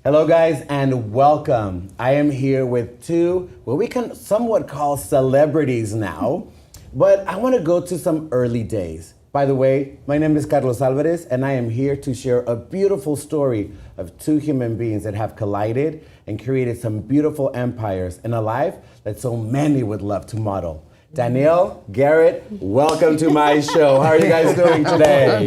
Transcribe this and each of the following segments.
Hello, guys, and welcome. I am here with two, what we can somewhat call celebrities now, but I want to go to some early days. By the way, my name is Carlos Alvarez, and I am here to share a beautiful story of two human beings that have collided and created some beautiful empires in a life that so many would love to model. Danielle, Garrett, welcome to my show. How are you guys doing today?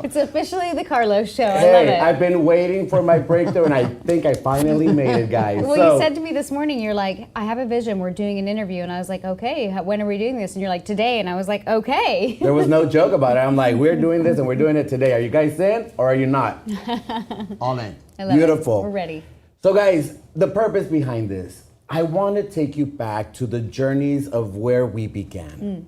It's officially the Carlos show. I Hey, love it. I've been waiting for my breakthrough, and I think I finally made it, guys. Well, you said to me this morning, you're like, I have a vision. We're doing an interview. And I was like, okay, when are we doing this? And you're like, today. And I was like, okay. There was no joke about it. I'm like, we're doing this and we're doing it today. Are you guys in or are you not? All in. I love Beautiful. it. We're ready. So, guys, the purpose behind this, I want to take you back to the journeys of where we began.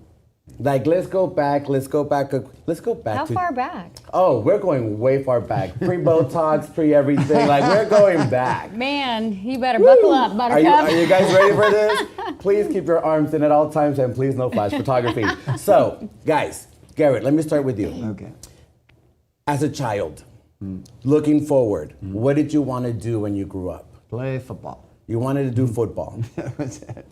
Like, let's go back. How far back? Oh, we're going way far back. Pre-Botox, pre-everything. Like, we're going back. Man, you better buckle up, Buttercup. Are you guys ready for this? Please keep your arms in at all times and please no flash photography. So, guys, Garrett, let me start with you. Okay. As a child, looking forward, what did you want to do when you grew up? Play football. You wanted to do football. That was it.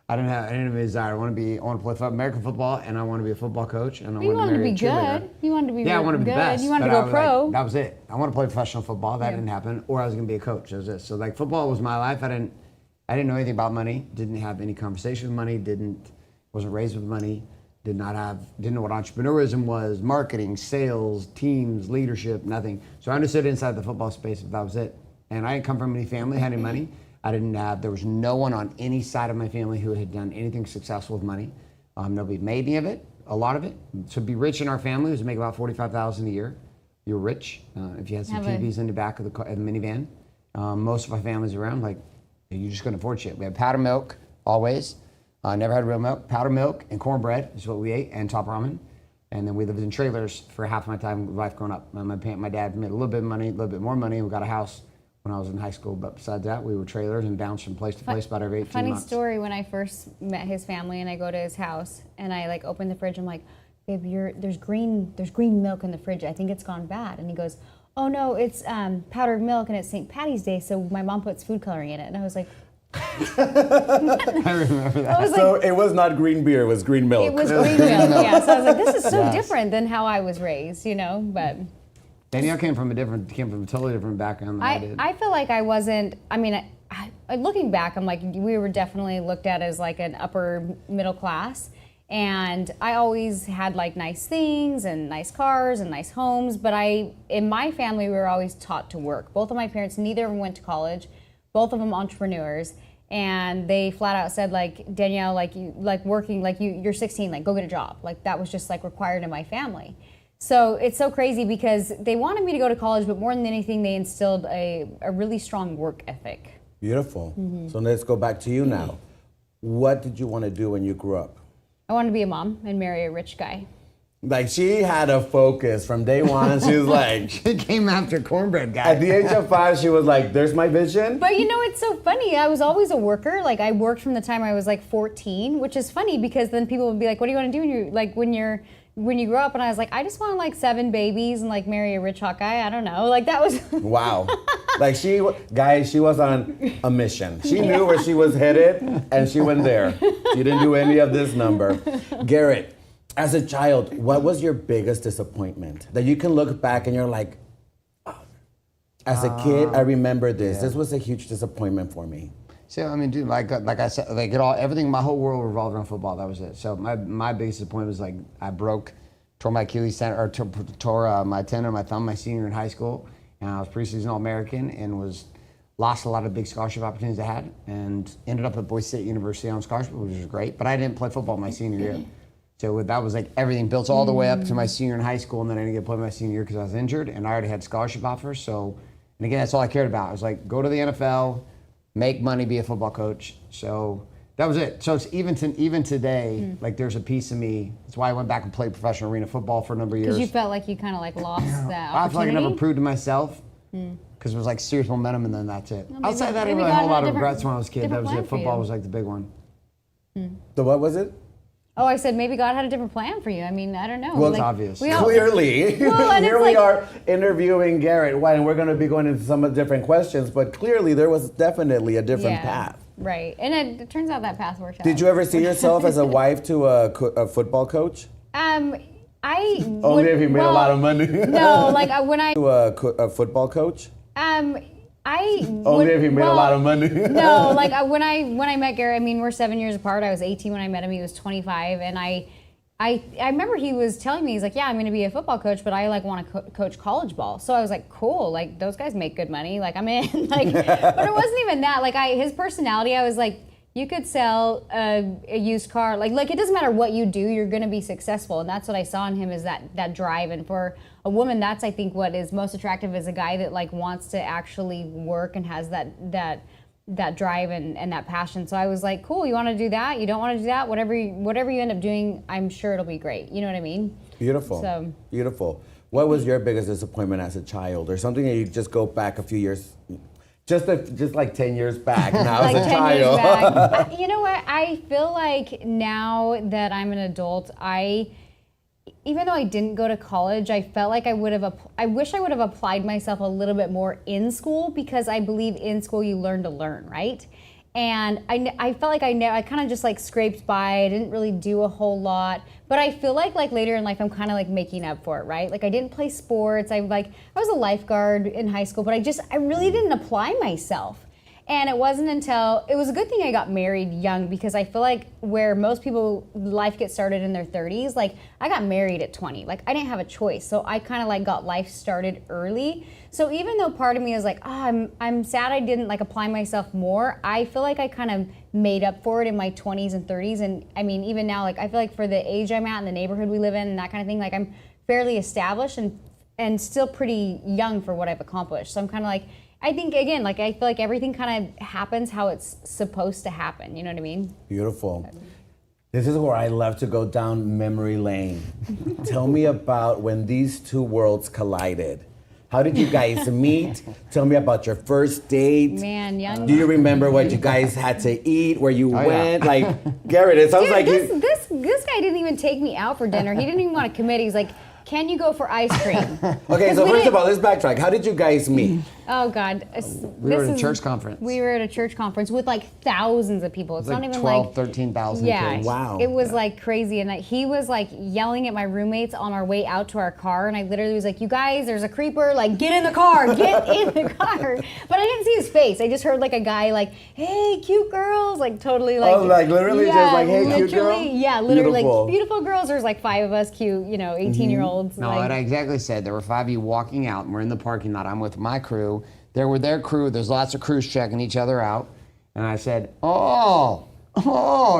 I didn't have any desire. I want to play American football, and I want to be a football coach, and I You want wanted to to be be a cheerleader. good. You wanted to be Yeah, I want to be good. the best. You wanted to but I go was pro. Like, that was it. I want to play professional football. That didn't happen. Or I was going to be a coach. That was it. So like football was my life. I didn't know anything about money. Didn't have any conversation with money. Wasn't raised with money. Didn't know what entrepreneurism was, marketing, sales, teams, leadership, nothing. So I understood inside the football space. That was it. And I didn't come from any family that had any money. There was no one on any side of my family who had done anything successful with money. Nobody made any of it, a lot of it. To be rich in our family was to make about $45,000 a year. You're rich if you had some TVs in the back of the minivan. Most of our families around, like, you just couldn't afford shit. We had powdered milk, always. Never had real milk. Powdered milk and cornbread is what we ate, and top ramen. And then we lived in trailers for half my life growing up. My dad made a little bit of money, a little bit more money, and we got a house when I was in high school, but besides that, we were trailers and bounced from place to place about every 18 months. Funny story, when I first met his family and I go to his house and I like open the fridge, I'm like, babe, there's green milk in the fridge. I think it's gone bad. And he goes, oh no, it's powdered milk and it's St. Patty's Day, so my mom puts food coloring in it. And I was like, I remember that. So it was not green beer, it was green milk. it was green milk, yeah. So I was like, this is so different than how I was raised, but. Danielle came from a totally different background than I did. I feel like I wasn't, looking back, I'm like, we were definitely looked at as like an upper middle class. And I always had like nice things and nice cars and nice homes. But in my family, we were always taught to work. Both of my parents, neither of them went to college. Both of them entrepreneurs. And they flat out said, like, Danielle, you're 16, like, go get a job. Like, that was just like required in my family. So it's so crazy because they wanted me to go to college, but more than anything, they instilled a really strong work ethic. Beautiful. So let's go back to you now. What did you want to do when you grew up? I wanted to be a mom and marry a rich guy. Like, she had a focus from day one. She was like, She came after cornbread guy. at the age of 5, she was like, there's my vision. But it's so funny. I was always a worker. Like, I worked from the time I was like 14, which is funny because then people would be like, what do you want to do when you grow up? And I was like, I just want like 7 babies and like marry a rich hot guy. I don't know. Like, that was. Wow. Like, she was on a mission. She knew where she was headed and she went there. She didn't do any of this number. Garrett, as a child, what was your biggest disappointment that you can look back and you're like, oh, as a kid, I remember this. Yeah. This was a huge disappointment for me. So dude, like I said, everything, my whole world revolved around football. That was it. So my biggest disappointment was like tore my Achilles tendon, or tore my tendon, my thumb, my senior in high school, and I was preseason All-American and lost a lot of big scholarship opportunities I had, and ended up at Boise State University on scholarship, which was great. But I didn't play football my senior year. So that was like everything built all the way up to my senior in high school, and then I didn't get to play my senior year because I was injured, and I already had scholarship offers. So, and again, that's all I cared about. I was like, go to the NFL, make money, be a football coach. So that was it. So it's even today, like there's a piece of me. That's why I went back and played professional arena football for a number of years. Because you felt like you kind of like lost that opportunity? I feel like I never proved to myself because it was like serious momentum, and then that's it. Well, Outside that, I didn't really have a whole lot of regrets when I was a kid. That was it. Football was like the big one. So what was it? Oh, I said maybe God had a different plan for you. I mean, I don't know. Well, it's obvious. Clearly. Well, and Here it's we like- are interviewing Garrett White, and we're going to be going into some different questions, but clearly there was definitely a different path. Right. And it turns out that path worked out. Did you ever see yourself as a wife to a football coach? I Only if you made a lot of money. No, like when I To a football coach? Only If you made a lot of money. No, like when I met Garrett, I mean, we're 7 years apart. I was 18 when I met him. He was 25, and I remember he was telling me, he's like, yeah, I'm going to be a football coach, but I like want to coach college ball. So I was like, cool, like those guys make good money, like I'm in. Like, but it wasn't even that. Like his personality, I was like, you could sell a used car. Like it doesn't matter what you do, you're going to be successful. And that's what I saw in him, is that drive. And for a woman, that's, I think, what is most attractive, is a guy that like wants to actually work and has that drive and that passion. So I was like, cool, you want to do that? You don't want to do that? Whatever you end up doing, I'm sure it'll be great. You know what I mean? Beautiful. So. Beautiful. What was your biggest disappointment as a child, or something that you just go back a few years, just like 10 years back now Like as a 10 years child? back. You know what? I feel like now that I'm an adult, even though I didn't go to college, I felt like I wish I would have applied myself a little bit more in school, because I believe in school you learn to learn, right? And I felt like I kind of just like scraped by. I didn't really do a whole lot, but I feel like later in life I'm kind of like making up for it, right? Like I didn't play sports. I was a lifeguard in high school, but I really didn't apply myself. And it wasn't until, it was a good thing I got married young, because I feel like where most people, life gets started in their 30s, like I got married at 20. Like I didn't have a choice. So I kind of like got life started early. So even though part of me is like, oh, I'm sad I didn't like apply myself more, I feel like I kind of made up for it in my 20s and 30s. And I mean, even now, like I feel like for the age I'm at and the neighborhood we live in and that kind of thing, like I'm fairly established and still pretty young for what I've accomplished. So I'm kind of like, I think, again, like I feel like everything kind of happens how it's supposed to happen. You know what I mean? Beautiful. This is where I love to go down memory lane. Tell me about when these two worlds collided. How did you guys meet? Tell me about your first date. Man, young. Do you remember what you guys had to eat, where you went? Yeah. Like, Garrett, it sounds Dude, like this guy didn't even take me out for dinner. He didn't even want to commit. He's like, can you go for ice cream? Okay, so first of all, let's backtrack. How did you guys meet? Oh God, We were at a church conference. We were at a church conference with like thousands of people. It's Like not even 12, like 13,000 yeah, kids. Wow. It was like crazy, and he was like yelling at my roommates on our way out to our car, and I literally was like, "You guys, there's a creeper! Like, get in the car! Get in the car!" But I didn't see his face. I just heard like a guy like, "Hey, cute girls!" Like totally like. Oh, like literally just like, "Hey, cute girl?" Yeah, literally Beautiful. like beautiful girls. There's like 5 of us, cute, 18-year-olds. No, like, what I exactly said. There were 5 of you walking out, and we're in the parking lot. I'm with my crew. There were their crew. There's lots of crews checking each other out. And I said, oh,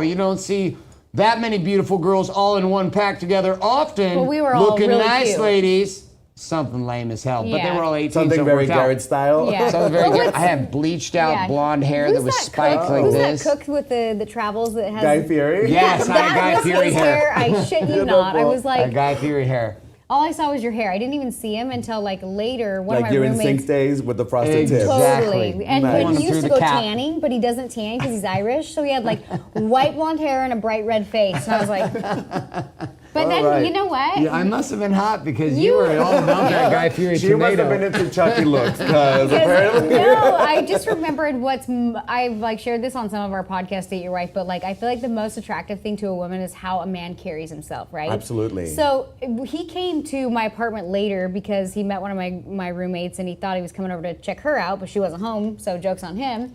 you don't see that many beautiful girls all in one pack together often. Well, we were all looking really nice, cute. ladies. Something lame as hell. But they Yeah. were all 18, Something so it very worked out. Garrett style. Yeah. Something very Well, Garrett. what's- I had bleached out yeah. blonde hair Who's that was that spiked cook? like Who's this. that cook with the travels that has Guy Fieri? Yes, I had Guy was Fieri his hair. I shit you not. I was I had like, Guy Fieri hair. all I saw was your hair. I didn't even see him until like later. One Like of my you're in roommates. sync days with the frosted tips. Exactly. Totally. And Nice. when he used Through to the go cap. tanning, but he doesn't tan because he's Irish. So he had like white blonde hair and a bright red face. And I was like, but then right. you know what? Yeah, I must have been hot because you You- were all about that Guy Fieri She must tomato. have been into Chucky looks, because Because- apparently. no, I just remembered I've like shared this on some of our podcasts, Date Your Wife, but like I feel like the most attractive thing to a woman is how a man carries himself, right? Absolutely. So he came to my apartment later because he met one of my roommates and he thought he was coming over to check her out, but she wasn't home, so joke's on him.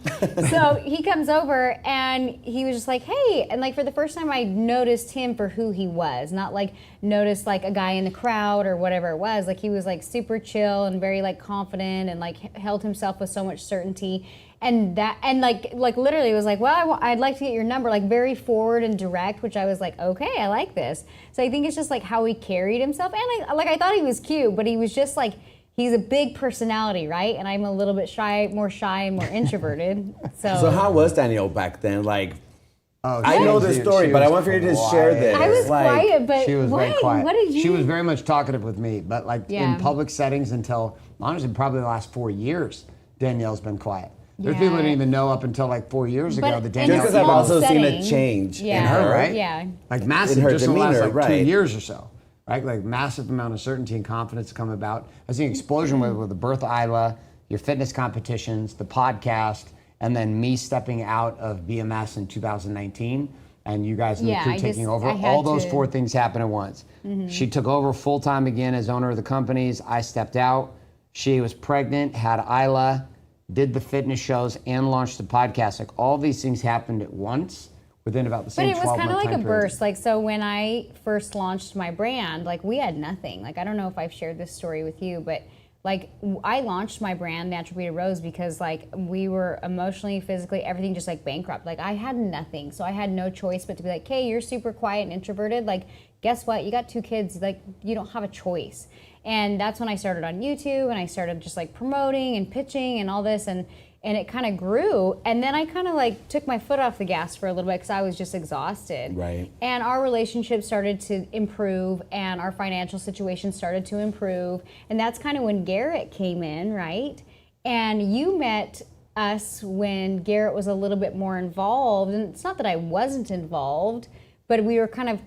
So he comes over and he was just like, hey, and like for the first time I noticed him for who he was, not like noticed like a guy in the crowd or whatever it was. Like he was like super chill and very like confident and like held himself with so much certainty. And like literally was like, well, I'd like to get your number, like very forward and direct, which I was like, okay, I like this. So I think it's just like how he carried himself. And like I thought he was cute, but he was just like, he's a big personality, right? And I'm a little bit more shy and more introverted. So how was Danielle back then? Like, Oh, I know she- this story, she but I was want for you to just share quiet. this. I was Like, quiet, but She was why? very quiet. What did you? She was very much talkative with me, but like Yeah. in public settings until honestly probably the last 4 years, Danielle's been quiet. There's people that didn't even know up until like 4 years ago But that in Danielle a Just because I've small also seen a setting. change Yeah. in her, right? Yeah. Like massive, In her just in the last demeanor, like 2 right. years or so, right? Like massive amount of certainty and confidence come about. I see an explosion with the birth of Isla, your fitness competitions, the podcast, and then me stepping out of BMS in 2019, and you guys in the Yeah, crew I taking just- over. I had All those to- 4 things happened at once. She took over full time again as owner of the companies. I stepped out. She was pregnant, had Isla, did the fitness shows, and launched the podcast. Like all these things happened at once within about the But same it was 12-month kind of like time a period. burst. Like, so when I first launched my brand, like we had nothing. Like, I don't know if I've shared this story with you, but like I launched my brand, Natural Beauty Rose, because like we were emotionally, physically, everything just like bankrupt. Like I had nothing. So I had no choice but to be like, hey, you're super quiet and introverted. Like, guess what? You got 2 kids. Like, you don't have a choice. And that's when I started on YouTube and I started just like promoting and pitching and all this. And it kind of grew. And then I kind of like took my foot off the gas for a little bit because I was just exhausted. Right. And our relationship started to improve and our financial situation started to improve. And that's kind of when Garrett came in, right? And you met us when Garrett was a little bit more involved. And it's not that I wasn't involved, but we were kind of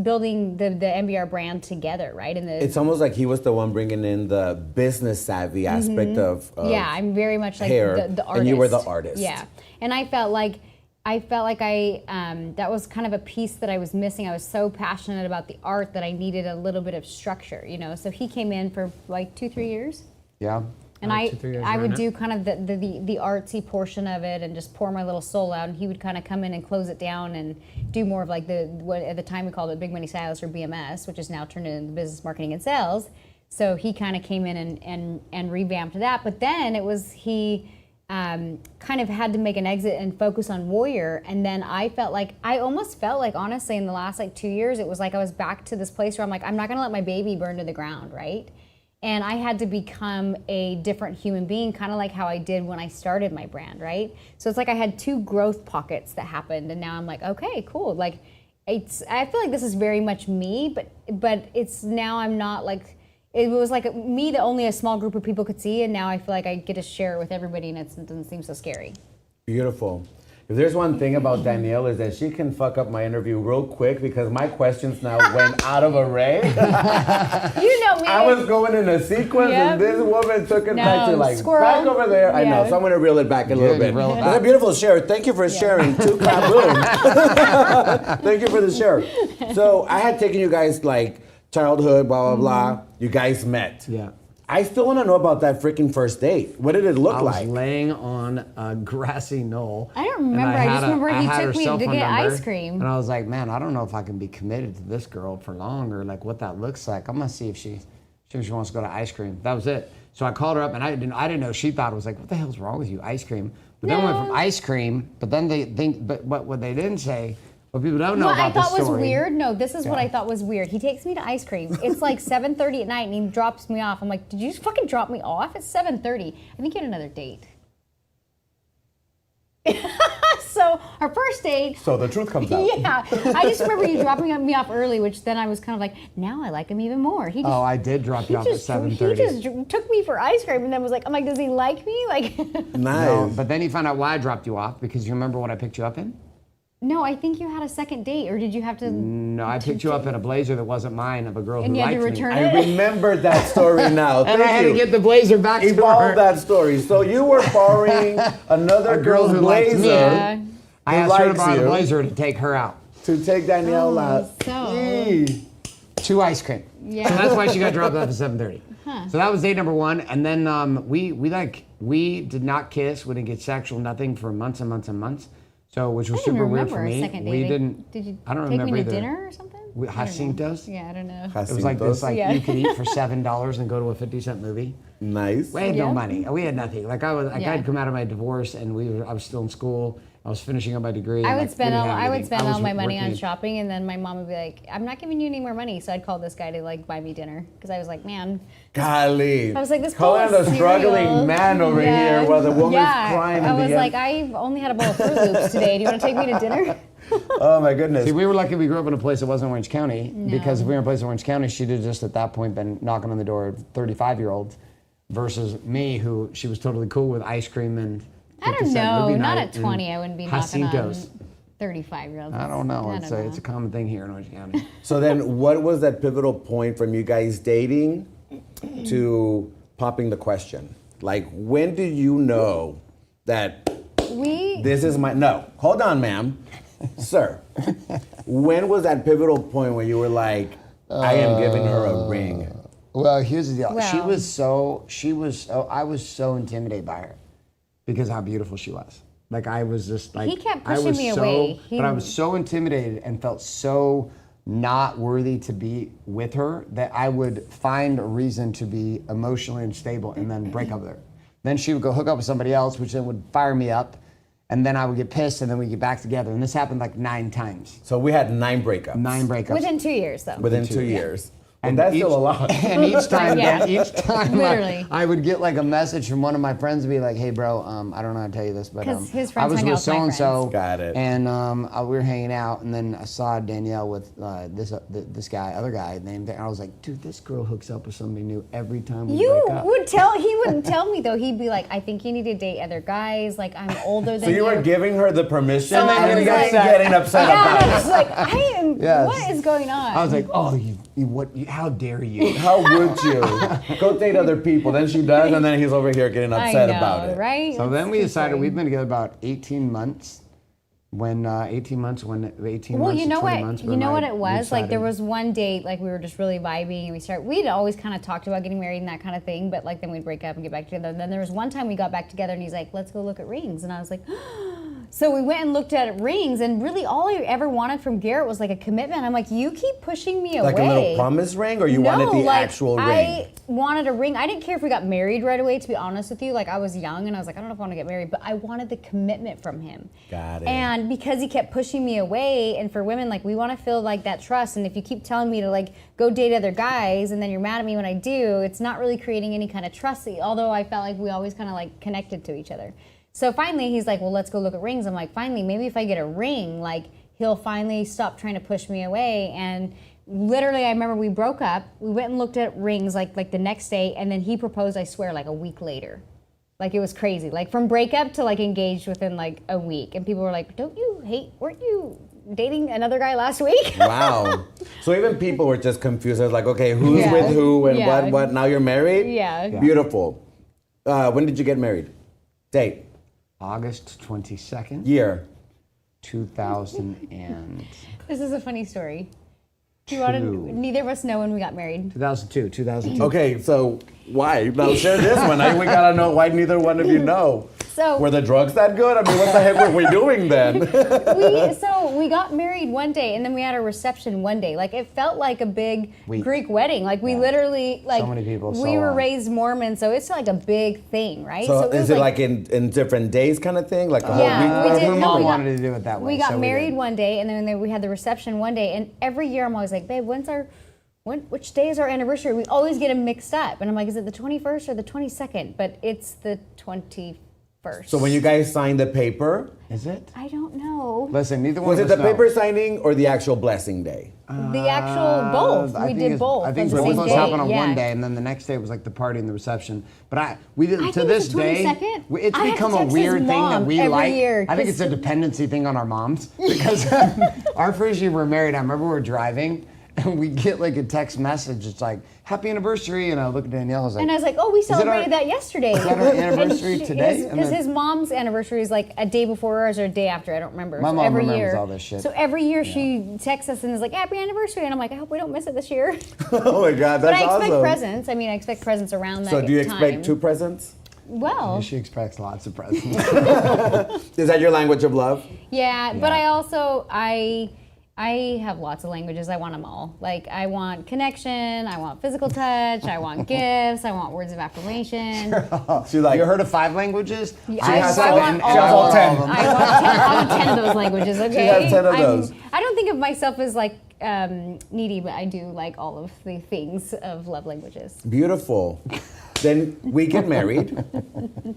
building the MBR brand together, right? And It's almost like he was the one bringing in the business savvy aspect of yeah, I'm very much like hair, the artist. and you were the artist. Yeah, and I felt like I that was kind of a piece that I was missing. I was so passionate about the art that I needed a little bit of structure, you know. So he came in for like 2-3 years. Yeah. And Like 2-3 years I would around do kind of the artsy portion of it and just pour my little soul out, and he would kind of come in and close it down and do more of like what at the time we called it Big Money Stylist or BMS, which is now turned into business marketing and sales. So he kind of came in and revamped that. But then it was he kind of had to make an exit and focus on Warrior. And then I almost felt like honestly in the last like 2 years, it was like I was back to this place where I'm like, I'm not gonna let my baby burn to the ground, right? And I had to become a different human being, kind of like how I did when I started my brand, right? So it's like I had 2 growth pockets that happened, and now I'm like, okay, cool. Like, I feel like this is very much me, but it's now I'm not like, it was like me that only a small group of people could see, and now I feel like I get to share it with everybody, and it doesn't seem so scary. Beautiful. If there's one thing about Danielle is that she can fuck up my interview real quick because my questions now went out of array. You know me. I was going in a sequence Yep. and this woman took it back to No, like squirrel. back over there. I know, Yeah. so I'm gonna reel it back a little Good, bit. reel it That's back. a beautiful share. Thank you for sharing. 2 clap boom. Thank you for the share. So I had taken you guys like childhood, blah, blah, blah. You guys met. Yeah. I still want to know about that freaking first date. What did it look I was like? laying on a grassy knoll. I don't and remember. I just remember he had took her me cell to phone get number, ice cream. And I was like, man, I don't know if I can be committed to this girl for long or like what that looks like. I'm gonna see if she wants to go to ice cream. That was it. So I called her up and I didn't know. She thought it was like, what the hell's wrong with you, ice cream? But then we went from ice cream. But then they think, but what they didn't say, what people don't know What I about this thought was story. weird. No, this is what I thought was weird. He takes me to ice cream. It's like 7:30 at night, and he drops me off. I'm like, did you just fucking drop me off? It's 7:30. I think you had another date. So our first date. So the truth comes out. Yeah, I just remember you dropping me off early, which then I was kind of like, now I like him even more. He just, Oh, I did drop you off at he 7:30. just took me for ice cream, and then was like, I'm like, does he like me? Like, Nice. No, but then he found out why I dropped you off because you remember what I picked you up in? no, I think you had a second date, or did you have to? No, I picked you up in a blazer that wasn't mine of a girl And who you had to liked return me. it? I remember that story now. And I had Thank to you. get the blazer back to her. Evolve that story. So you were borrowing another A girl girl's who likes blazer me. Yeah. I who asked her to likes borrow the you. blazer to take her out. to take Danielle out. so- Yee. 2 ice cream. Yeah. So that's why she got dropped off at 7:30. So that was date number 1, and then we did not kiss. We didn't get sexual, nothing for months and months and months. So which was I don't super weird for remember me. a second date. We didn't. Did you I don't take remember me to either. dinner or something? We, I don't know. Jacinto's. Yeah, I don't know. It was like this, like Yeah. you could eat for $7 and go to a 50-cent movie. Nice. We had no Yeah. money. We had nothing. Like Yeah. I'd come out of my divorce, and I was still in school. I was finishing up my degree. I and, would like, spend we all didn't have I would anything. spend was all my money on working- shopping, and then my mom would be like, "I'm not giving you any more money." So I'd call this guy to like buy me dinner because I was like, "Man, Golly. I was like, this Calling bowl of the struggling cereal. man over Yeah. here while the woman's Yeah. crying I in was the like, end. I've only had a bowl of Fruit Loops today. Do you want to take me to dinner? Oh my goodness. See, we were lucky we grew up in a place that wasn't Orange County No. because if we were in a place in Orange County, she'd have just at that point been knocking on the door of 35-year-olds versus me, who she was totally cool with ice cream and. I don't 50 cent know. movie Not night at 20. I wouldn't be knocking on Jacinto's. 35-year-olds. I don't know. I It's don't a, know. it's a common thing here in Orange County. So then, what was that pivotal point from you guys dating to popping the question? Like, when do you know that this is my... No, hold on, ma'am. Sir, when was that pivotal point where you were like, I am giving her a ring? Well, here's the deal. Well- I was so intimidated by her because how beautiful she was. Like I was just like He kept I pushing was me so, away. But I was so intimidated and felt so not worthy to be with her that I would find a reason to be emotionally unstable and then break up with her. Then she would go hook up with somebody else, which then would fire me up, and then I would get pissed, and then we'd get back together. And this happened like 9 times. So we had 9 breakups. 9 breakups. Within 2 years, though. Within 2 years. And And that's each- still a lot. And each time, Yeah. Literally. I would get like a message from one of my friends and be like, "Hey, bro, I don't know how to tell you this, but 'Cause his I friends was hang out with with my so and so, friends. Got it. and we were hanging out, and then I saw Danielle with this guy, other guy named. And I was like, dude, this girl hooks up with somebody new every time we You break up. would tell, he wouldn't tell me though. He'd be like, I think you need to date other guys. Like, I'm older than So you were giving her the permission So I and then was you guys like- getting upset Yeah, about and I it. was like, I am, Yes. what is going on? I was like, oh, how dare you? How would you? Go date other people. Then she does, and then he's over here getting I upset know, about it. right? So then we It's decided scary. we've been together about 18 months. When 18 months, Well, months, you know 20 what? months, You when know what I it was? Like there decided- was one date, like we were just really vibing, and we'd always kind of talked about getting married and that kind of thing, but like then we'd break up and get back together. And then there was one time we got back together, and he's like, "Let's go look at rings," and I was like. So we went and looked at rings, and really all I ever wanted from Garrett was like a commitment. I'm like, you keep pushing me away. Like a little promise ring, or you wanted the like, actual ring? I wanted a ring. I didn't care if we got married right away, to be honest with you. Like I was young, and I was like, I don't know if I want to get married, but I wanted the commitment from him. Got it. And because he kept pushing me away, and for women, like we want to feel like that trust. And if you keep telling me to like go date other guys, and then you're mad at me when I do, it's not really creating any kind of trust. Although I felt like we always kind of like connected to each other. So finally, he's like, well, let's go look at rings. I'm like, finally, maybe if I get a ring, like he'll finally stop trying to push me away. And literally, I remember we broke up. We went and looked at rings like the next day, and then he proposed, I swear, like a week later. Like it was crazy. Like from breakup to like engaged within like a week. And people were like, weren't you dating another guy last week? Wow. So even people were just confused. I was like, okay, who's Yeah. with who and Yeah. what? Now you're married? Yeah. Beautiful. When did you get married? Date? August 22nd, Year? 2000 and This is a funny story. Do you want to? Neither of us know when we got married. 2002. Okay, so why? Now share this one. We gotta know why neither one of you know. So Were the drugs that good? I mean, what the heck were we doing then? we got married one day, and then we had a reception one day. Like it felt like a big Week. Greek wedding. Like we literally like many people, we so were long. raised Mormon, so it's like a big thing, right? So it was is it like in different days kind of thing? Like a whole Yeah, week? we did. Her No, mom we got- wanted to do it that way. we got so married did. one day, and then we had the reception one day. And every year I'm always like, babe, which day is our anniversary? We always get them mixed up, and I'm like, is it the 21st or the 22nd? But it's the 21st. So when you guys signed the paper, Is it? I don't know. Listen, neither one was of it us the know. paper signing or the actual blessing day? The actual both. I We think did it's- both I think on the both same of us day. happened on yeah. one day, and then the next day was like the party and the reception. But we did I to think this it's the day. 22nd. It's I have to become a text his weird thing that mom we every like. year, I think it's a 'cause- dependency thing on our moms because our first year we were married. I remember we were driving. And we get like a text message. It's like, happy anniversary. And I look at Danielle. I was like, And I was like, oh, we it our- celebrated that yesterday. is that our anniversary And today? And Because then- his mom's anniversary is like a day before ours or a day after. I don't remember. My So mom every remembers year, all this shit. So every year she texts us and is like, happy anniversary. And I'm like, I hope we don't miss it this year. Oh my God, But that's I expect awesome. presents. I mean, I expect presents around that So do you time. expect 2 presents? Well, she expects lots of presents. Is that your language of love? yeah, but I also, I have lots of languages. I want them all. Like, I want connection. I want physical touch. I want gifts. I want words of affirmation. She's like, You heard of 5 languages? I has want 7, all she has all of 10. them. I want 10 of those languages, okay? has 10 of those. I don't think of myself as like needy, but I do like all of the things of love languages. beautiful. Then we get married.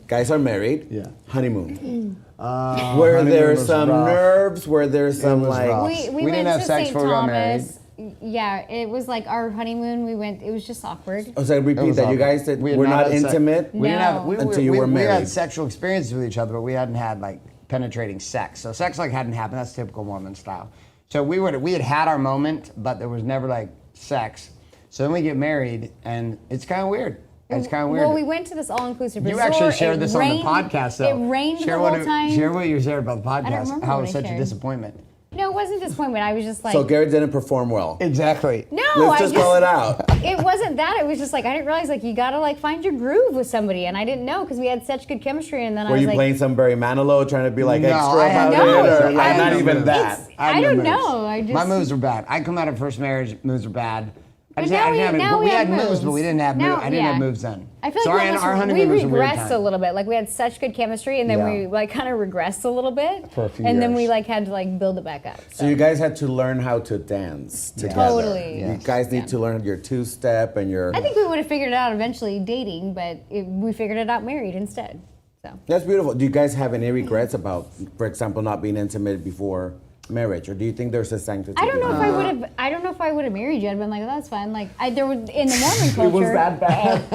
Guys are married. Yeah. Honeymoon. Were honeymoon there was some rough. nerves? Were there some was like... rough. We We went didn't have to sex St. before we got married. Thomas. Yeah, it was like our honeymoon. We went. It was just awkward. Oh, so repeat that. You guys said we're not intimate. We didn't have until you were We married. had sexual experiences with each other, but we hadn't had like penetrating sex. So sex like hadn't happened. That's typical Mormon style. So we had our moment, but there was never like sex. So then we get married, and it's kind of weird. It's kind of weird. Well, we went to this all-inclusive resort. You actually shared this rained, on the podcast, though. It rained the whole time. Share what you shared about the I don't podcast. remember How it what was I such a shared. disappointment. No, it wasn't disappointment. I was just like. So Garrett didn't perform well. Exactly. No, Let's just call it out. It wasn't that. It was just like I didn't realize like you gotta like find your groove with somebody, and I didn't know because we had such good chemistry. And then Were I was you like, playing some Barry Manilow, trying to be like No, extra I had about no- it, or like I not had even no that? moves. had I no don't moves. know. I just My moves were bad. I come out of first marriage, moves were bad. I But just now I we- didn't have any- now but we had have moves, but we didn't have Now- moves. I didn't yeah. have moves then. I feel So like our we, almost, honeymoon we was a weird regressed time. a little bit. Like we had such good chemistry, and then Yeah. we like kind of regressed a little bit, For a few and then we years. like had to like build it back up. So you guys had to learn how to dance together. Totally. You Yes. guys need to learn your two-step and your. I think we would have figured it out eventually dating, but we figured it out married instead. So That's beautiful. Do you guys have any regrets about, for example, not being intimate before marriage, or do you think there's a sanctity? I don't know if behind I would have. I don't know if I would have married you. I'd been like, that's fine. Like there was in the Mormon culture. it? Was that bad?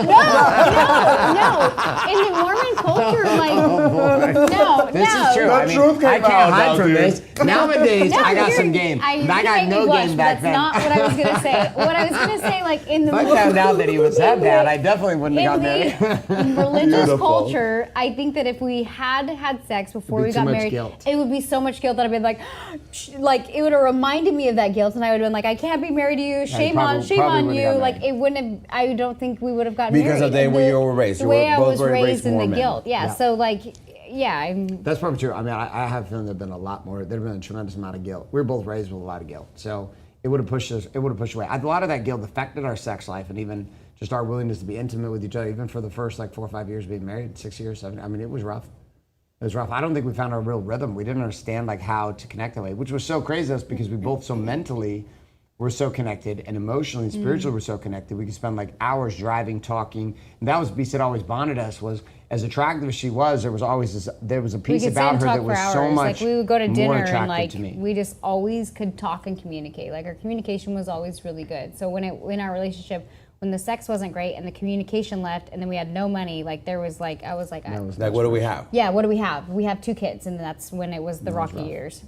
No. In the Mormon culture, like no. This is true. The I mean, truth came I can't out hide now, from dude. this. Nowadays, No, I got you're- some game. I you got made me no blush, game but back that's then. not what I was gonna say. What I was gonna say, like in the If I found out that he was that bad, I definitely wouldn't have in got married. the religious Beautiful. culture, I think that if we had had sex before It'd be we too got much married, guilt. it would be so much guilt that I'd been like it would have reminded me of that guilt, and I would have been like, I can't be married to you. Shame probably on wouldn't you. have got Like married. it wouldn't have. I don't think we would have gotten Because married. of the way you were raised. The You way were I both was very raised in the Mormon. guilt. Yeah. Yeah. So like, yeah. I'm. That's probably true. I mean, I have a feeling there'd been a lot more. There'd been a tremendous amount of guilt. We were both raised with a lot of guilt, so it would have pushed us. It would have pushed away. A lot of that guilt affected our sex life and even just our willingness to be intimate with each other. Even for the first like 4 or 5 years being married, 6 years, 7. I mean, it was rough. It was rough. I don't think we found our real rhythm. We didn't understand like how to connect that way, which was so crazy to us because we both so mentally were so connected and emotionally and spiritually were so connected. We could spend like hours driving, talking. And that was the piece that always bonded us was as attractive as she was, there was always this, there was a We piece could sit about and her talk that for was hours. so much like we would go to more dinner attractive and like to me. we just always could talk and communicate. Like our communication was always really good. So when in our relationship, when the sex wasn't great and the communication left, and then we had no money, like there was like I was like, Like, what do we have? yeah, what do we have? We have 2 kids, and that's when it was the rocky years.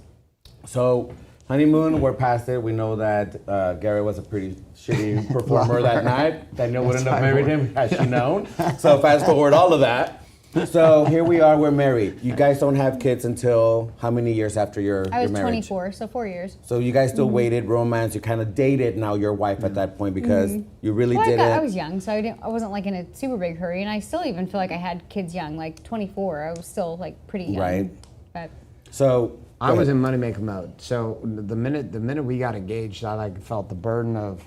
So, honeymoon, we're past it. We know that Garrett was a pretty shitty performer that night. Danielle wouldn't have married him had she known. So, fast forward all of that. So, here we are, we're married. You guys don't have kids until how many years after your I was marriage? 24, so 4 years. So, you guys still waited, romance, you kind of dated now your wife at that point because you really Well, didn't. I was young, so I wasn't like in a super big hurry, and I still even feel like I had kids young, like 24. I was still like pretty young. Right. But So, I was in moneymaker mode. So the minute we got engaged, I like felt the burden of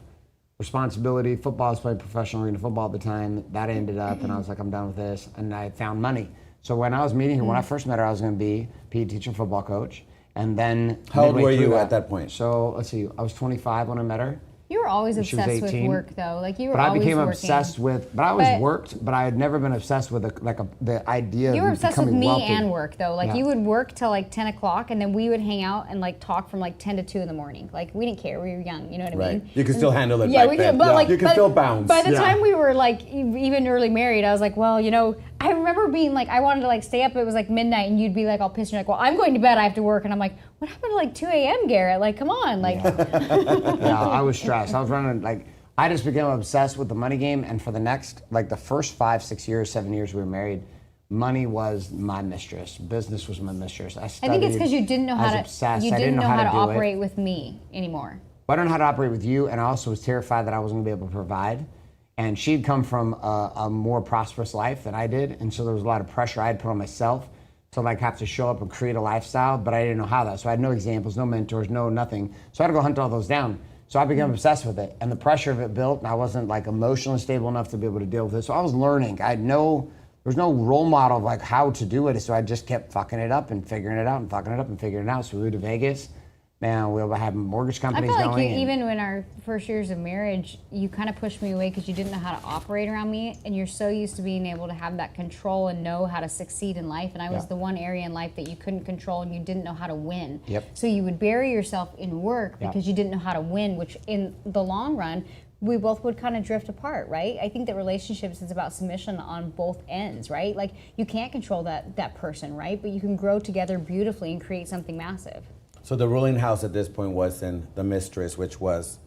responsibility. Football, I was playing professional arena football at the time. That ended up, and I was like, I'm done with this. And I found money. So when I was meeting her, when I first met her, I was going to be PE teacher, football coach, and then How old midway were through you at that point? So let's see, I was 25 when I met her. you were always She was obsessed with 18. work, though. Like you were But I always became working. obsessed with. But I always But- worked. But I had never been obsessed with the idea. You were of obsessed with becoming me wealthy. and work, though. Like Yeah. you would work till like 10 o'clock, and then we would hang out and like talk from like 10 to 2 in the morning. Like we didn't care. We were young. You know what I Right. mean? You could still handle it Yeah, back we then. could, but like you could by- still bounce. By the Yeah. time we were like even early married, I was like, well, you know, I remember being like, I wanted to like stay up. It was like midnight, and you'd be like all pissed. You're like, well, I'm going to bed. I have to work, and I'm like, what happened to like 2 a.m., Garrett? Like, come on, like. Yeah, I was stressed. I was running like I just became obsessed with the money game, and for the next like the first 5, 6 years, 7 years we were married, money was my mistress. Business was my mistress. I I think it's because you didn't know I how was to. obsessed. You I didn't know how to do it. operate with me anymore. But I don't know how to operate with you, and I also was terrified that I wasn't going to be able to provide. And she'd come from a more prosperous life than I did, and so there was a lot of pressure I had put on myself to like have to show up and create a lifestyle, but I didn't know how that. So I had no examples, no mentors, no nothing. So I had to go hunt all those down. So I became obsessed with it, and the pressure of it built, and I wasn't like emotionally stable enough to be able to deal with it. So I was learning. There was no role model of like how to do it, so I just kept fucking it up and figuring it out and fucking it up and figuring it out. So we moved to Vegas, man, we'll have mortgage I companies feel like going. even when our first years of marriage, you kind of pushed me away because you didn't know how to operate around me, and you're so used to being able to have that control and know how to succeed in life. And I was the one area in life that you couldn't control, and you didn't know how to win. Yep. So you would bury yourself in work because you didn't know how to win, which in the long run, we both would kind of drift apart, right? I think that relationships is about submission on both ends, right? Like you can't control that person, right? But you can grow together beautifully and create something massive. So the ruling house at this point was in the mistress, which was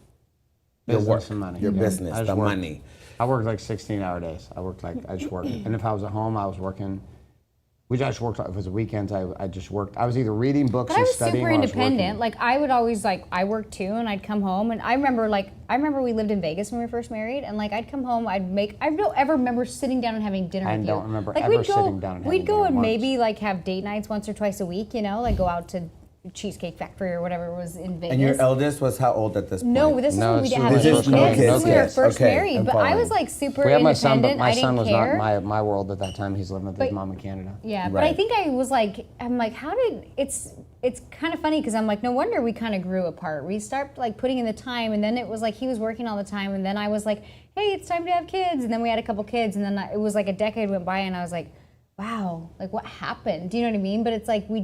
your Business work, and money. your Yeah. business, I just the worked. money. I worked like 16-hour days. I just worked. And if I was at home, I was working. We just worked. If it was the weekends, I just worked. I was either reading books But I and was studying. super or I was independent. working. Like I would always I worked too, and I'd come home, and I remember we lived in Vegas when we were first married, and like I'd come home, I don't ever remember sitting down and having dinner I with you. don't remember like ever we'd go, sitting down and having we'd go dinner and once. maybe like have date nights once or twice a week, like go out to Cheesecake Factory or whatever was in Vegas. And your eldest was how old at this point? No, this is No, when we it's didn't have this any is kids. no This is when we were kids. first Okay, married, I'm but I following. was like super We had my son, independent. but my I son didn't was care. not my world at that time. He's living with his But- mom in Canada. Yeah, but I Right. think I was like, I'm like, how did it's kind of funny because I'm like, no wonder we kind of grew apart. We started like putting in the time, and then it was like he was working all the time, and then I was like, hey, it's time to have kids, and then we had a couple kids, and then it was like a decade went by, and I was like, wow, like what happened? Do you know what I mean? But it's like we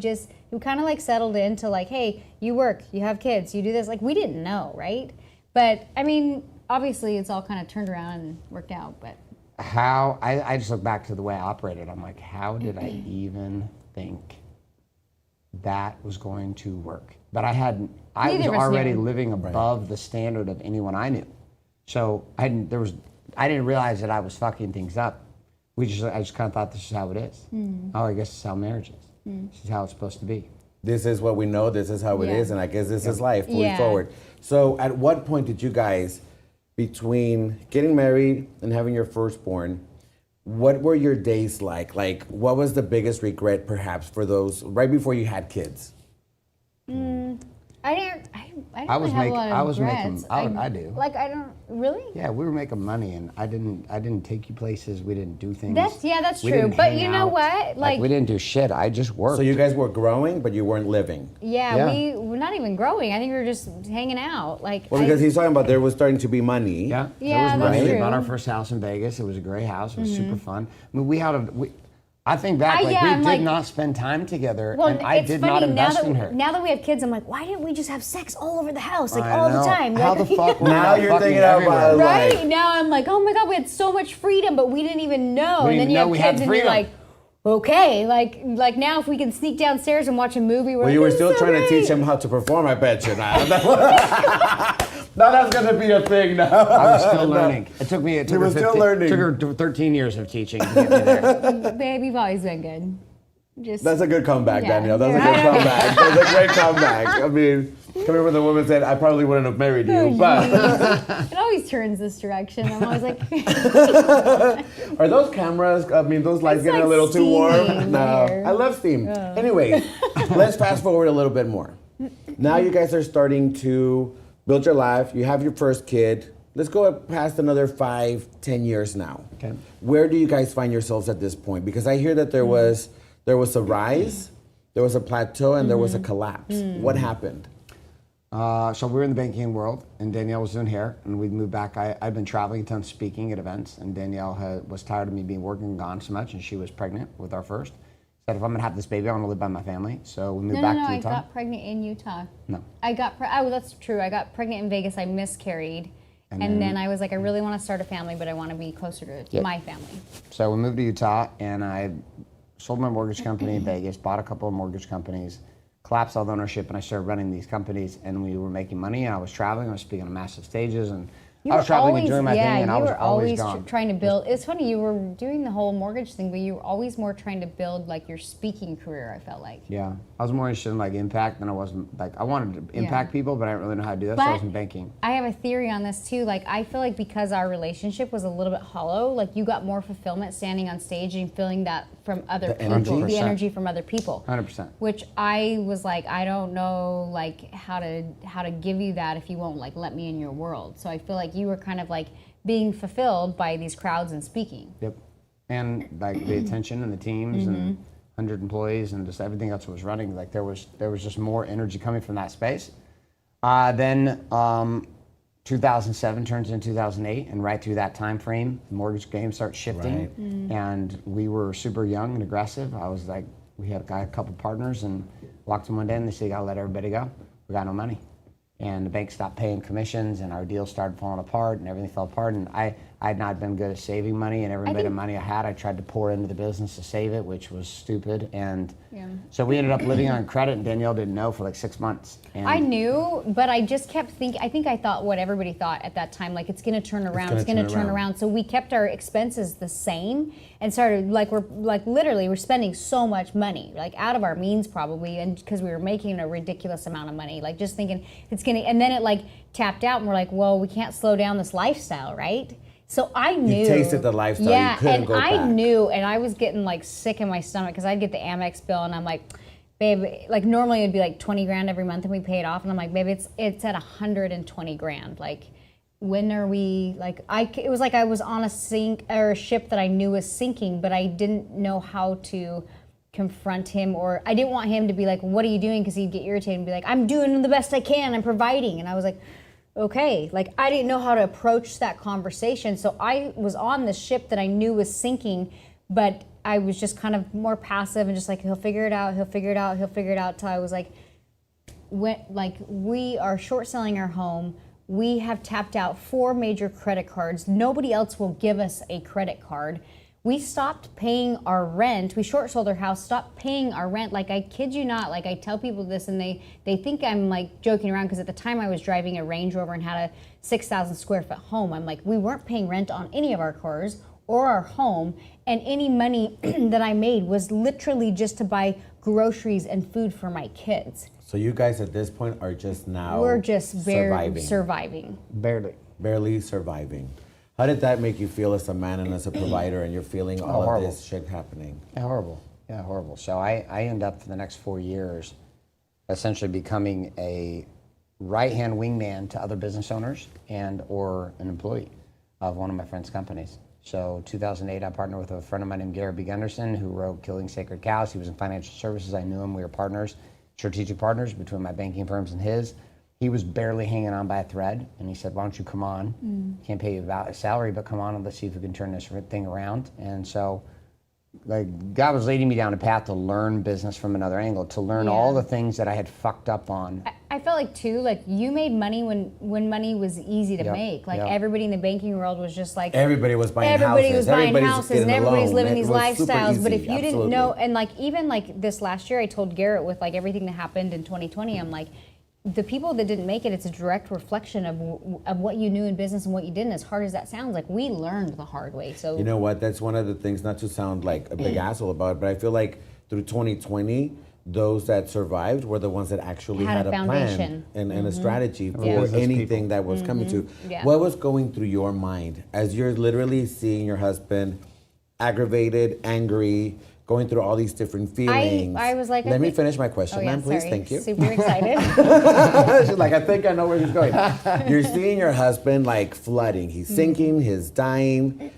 kind of like settled into like, hey, you work, you have kids, you do this. Like we didn't know, right? But I mean, obviously it's all kind of turned around and worked out, but. How I just look back to the way I operated. I'm like, how did I even think that was going to work? But I was Neither of us already knew. living above the standard of anyone I knew. So I didn't realize that I was fucking things up. I just kind of thought this is how it is. Oh, I guess this is how marriage is. This is how it's supposed to be. This is what we know, this is how it Yeah. is, and I guess this is life moving Yeah. forward. So at what point did you guys, between getting married and having your firstborn, what were your days like? Like, what was the biggest regret perhaps for those right before you had kids? I didn't I was really have making- a lot of I was making- regrets. I do. Like I don't really. Yeah, we were making money, and I didn't take you places. We didn't do things. That's We true. didn't But hang you know out. what? Like we didn't do shit. I just worked. So you guys were growing, but you weren't living. yeah, we were not even growing. I think we were just hanging out. Like Well, because he's talking about there was starting to be money. Yeah, Yeah, there was that's money. We true. bought our first house in Vegas. It was a great house. It was super fun. I mean, I think back, like yeah, we I'm did like- not spend time together, well, and I it's did funny not invest in her. now that we have kids, I'm like, why didn't we just have sex all over the house, like I all know. the time? How Like, the fuck? Were we Now not you're fucking thinking about everywhere? it. right Like- now, I'm like, oh my god, we had so much freedom, but we didn't even know. We And then didn't you know have we had kids, and you're freedom. like, okay, like now if we can sneak downstairs and watch a movie, we're Well, like, you were "This is still so trying to great." teach him how to perform, I bet you. Now that's gonna be a thing now. I was still learning. It took me. It took You her were still 15 learning. Took her 13 years of teaching to get me there. Babe, you've always been good. Just That's a good comeback, Yeah. Danielle. That's a good comeback. That's a great comeback. I mean, coming from the woman said, I probably wouldn't have married you, but it always turns this direction. I'm always like, are those cameras, I mean, those lights It's getting like a little too warm? steaming No, here. I love steam. Anyway, let's fast forward a little bit more. Now you guys are starting to build your life. You have your first kid. Let's go past another 5-10 years now. Okay. Where do you guys find yourselves at this point? Because I hear that there was a rise, there was a plateau, and there was a collapse. What happened? So we were in the banking world, and Danielle was doing hair, and we moved back. I'd been traveling a ton, speaking at events, and Danielle was tired of me being working and gone so much, and she was pregnant with our first. Said, if I'm gonna have this baby, I want to live by my family. So we moved no, back no, to I Utah. got pregnant in Utah. No. I got oh, that's true. I got pregnant in Vegas. I miscarried. And then I was like, I really want to start a family, but I want to be closer to Yep. my family. So we moved to Utah, and I sold my mortgage company in Vegas, bought a couple of mortgage companies, collapsed all the ownership, and I started running these companies, and we were making money. I was traveling. I was speaking on massive stages, and I was traveling and doing my thing, and I was always gone. Trying to build. It's funny, you were doing the whole mortgage thing, but you were always more trying to build like your speaking career, I felt like. Yeah, I was more interested in like impact than I wasn't like I wanted to impact people, but I didn't really know how to do that. So I was in banking. I have a theory on this too. Like I feel like because our relationship was a little bit hollow, like you got more fulfillment standing on stage and feeling that from other people, energy. the 100%. energy from other people. 100%. Which I was like, I don't know like how to give you that if you won't like let me in your world. So I feel like you were kind of like being fulfilled by these crowds and speaking. Yep. And like the attention and the teams and 100 employees and just everything else was running. Like there was just more energy coming from that space. Then 2007 turns into 2008, and right through that time frame, the mortgage game starts shifting, Right. and we were super young and aggressive. I was like, we had a couple partners, and walked in one day, and they said, "You gotta let everybody go. We got no money." And the bank stopped paying commissions, and our deals started falling apart, and everything fell apart. And I had not been good at saving money, and every bit of money I had, I tried to pour into the business to save it, which was stupid. And so we ended up living on credit, and Danielle didn't know for like 6 months. And I knew, but I just kept thinking, I thought what everybody thought at that time, like it's gonna turn around, it's gonna turn around. So we kept our expenses the same and started, like we're spending so much money, like out of our means probably, and because we were making a ridiculous amount of money, like just thinking it's gonna, and then it like tapped out and we're like, well, we can't slow down this lifestyle, right? So I knew. You tasted the lifestyle. Yeah, you couldn't and go I back. knew, and I was getting like sick in my stomach because I'd get the Amex bill, and I'm like, babe, like normally it'd be like 20 grand every month, and we pay it off, and I'm like, babe, it's at 120 grand. Like, when are we? Like, it was like I was on a ship that I knew was sinking, but I didn't know how to confront him, or I didn't want him to be like, what are you doing? Because he'd get irritated and be like, I'm doing the best I can, I'm providing, and I was like, okay, like I didn't know how to approach that conversation. So I was on this ship that I knew was sinking, but I was just kind of more passive and just like, he'll figure it out, he'll figure it out, he'll figure it out, till I was like, we are short selling our home. We have tapped out 4 major credit cards. Nobody else will give us a credit card. We stopped paying our rent. We short sold our house, stopped paying our rent. Like, I kid you not, like I tell people this and they think I'm like joking around, because at the time I was driving a Range Rover and had a 6,000 square foot home. I'm like, we weren't paying rent on any of our cars or our home, and any money that I made was literally just to buy groceries and food for my kids. So you guys at this point are just now We're just surviving. barely. surviving. How did that make you feel as a man and as a provider, and you're feeling all of horrible. this shit happening? Yeah, horrible. Yeah, horrible. So I end up for the next 4 years essentially becoming a right-hand wingman to other business owners and or an employee of one of my friend's companies. So 2008, I partnered with a friend of mine named Garrett J. White, who wrote Killing Sacred Cows. He was in financial services. I knew him. We were partners, strategic partners between my banking firms and his. He was barely hanging on by a thread, and he said, why don't you come on? Can't pay you a salary, but come on and let's see if we can turn this thing around. And so, like, God was leading me down a path to learn business from another angle, to learn all the things that I had fucked up on. I felt like, too, like, you made money when money was easy to make. Like, everybody in the banking world was just like... Everybody was buying houses. Everybody was buying houses, and everybody's living these lifestyles. Easy, but if you absolutely. didn't know... And, like, even, like, this last year, I told Garrett with, like, everything that happened in 2020, I'm like... The people that didn't make it, it's a direct reflection of what you knew in business and what you didn't. As hard as that sounds, like, we learned the hard way. So you know what? That's one of the things, not to sound like a big asshole about it, but I feel like through 2020, those that survived were the ones that actually had a plan and a strategy for anything that was coming to. Yeah. What was going through your mind as you're literally seeing your husband aggravated, angry, going through all these different feelings? I was like, let me finish my question, ma'am, please. sorry. Thank you. Super excited. She's like, I think I know where he's going. You're seeing your husband like flooding. He's sinking, he's dying.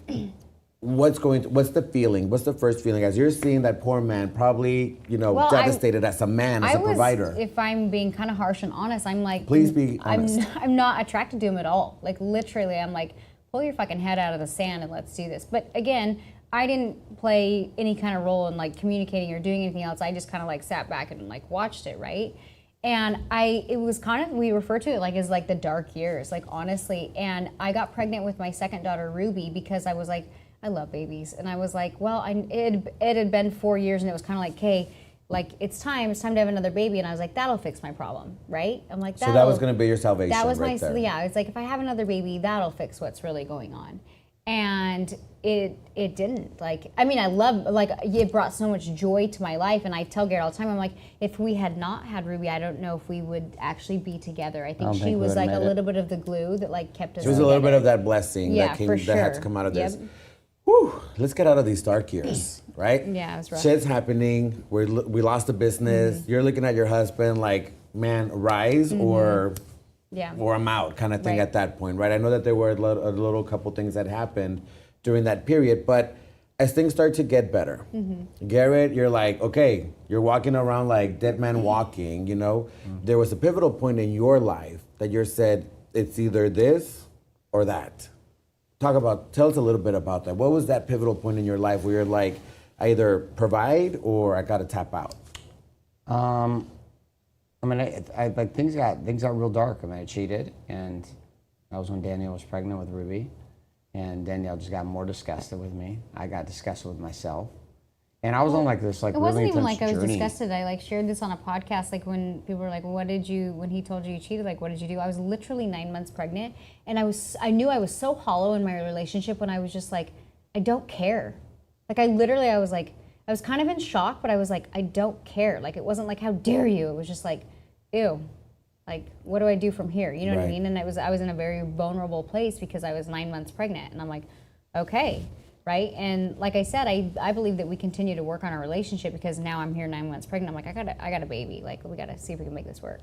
What's the feeling? What's the first feeling as you're seeing that poor man probably, devastated as a man, as a provider? If I'm being kind of harsh and honest, I'm like, Please be honest. I'm not attracted to him at all. Like, literally, I'm like, pull your fucking head out of the sand and let's do this. But again, I didn't play any kind of role in like communicating or doing anything else. I just kind of like sat back and like watched it, right? And it was kind of, we refer to it like as like the dark years, like honestly. And I got pregnant with my second daughter, Ruby, because I was like, I love babies. And I was like, well, it had been 4 years, and it was kind of like, hey, like it's time to have another baby. And I was like, that'll fix my problem, right? I'm like, so that was going to be your salvation. That was right there. Yeah. It's like, if I have another baby, that'll fix what's really going on. And it didn't. Like, I mean, I love, like, it brought so much joy to my life. And I tell Garrett all the time, I'm like, if we had not had Ruby, I don't know if we would actually be together. I think she was like a little bit of the glue that like kept us together. She was a little bit of that blessing that came, for sure. that had to come out of this. Whew, let's get out of these dark years, right? Yeah, it was rough. Shit's happening. We lost the business. You're looking at your husband like, man, rise or I'm out kind of thing at that point, right? I know that there were a little couple things that happened during that period, but as things start to get better, Garrett, you're like, okay, you're walking around like dead man walking, you know? There was a pivotal point in your life that you said, it's either this or that. Tell us a little bit about that. What was that pivotal point in your life where you're like, I either provide or I gotta tap out? I mean, I like things got real dark. I mean, I cheated, and that was when Danielle was pregnant with Ruby, and Danielle just got more disgusted with me. I got disgusted with myself, and I was on like this like It really wasn't even intense like I was journey. disgusted. I like shared this on a podcast. Like when people were like, "What did you?" When he told you cheated, like, "What did you do?" I was literally 9 months pregnant, and I knew I was so hollow in my relationship when I was just like, I don't care. Like I was kind of in shock, but I was like, I don't care. Like it wasn't like, how dare you? It was just like, ew. Like, what do I do from here? You know what I mean? And I was in a very vulnerable place because I was 9 months pregnant, and I'm like, okay, right? And like I said, I believe that we continue to work on our relationship because now I'm here 9 months pregnant. I'm like, I got a baby. Like, we got to see if we can make this work.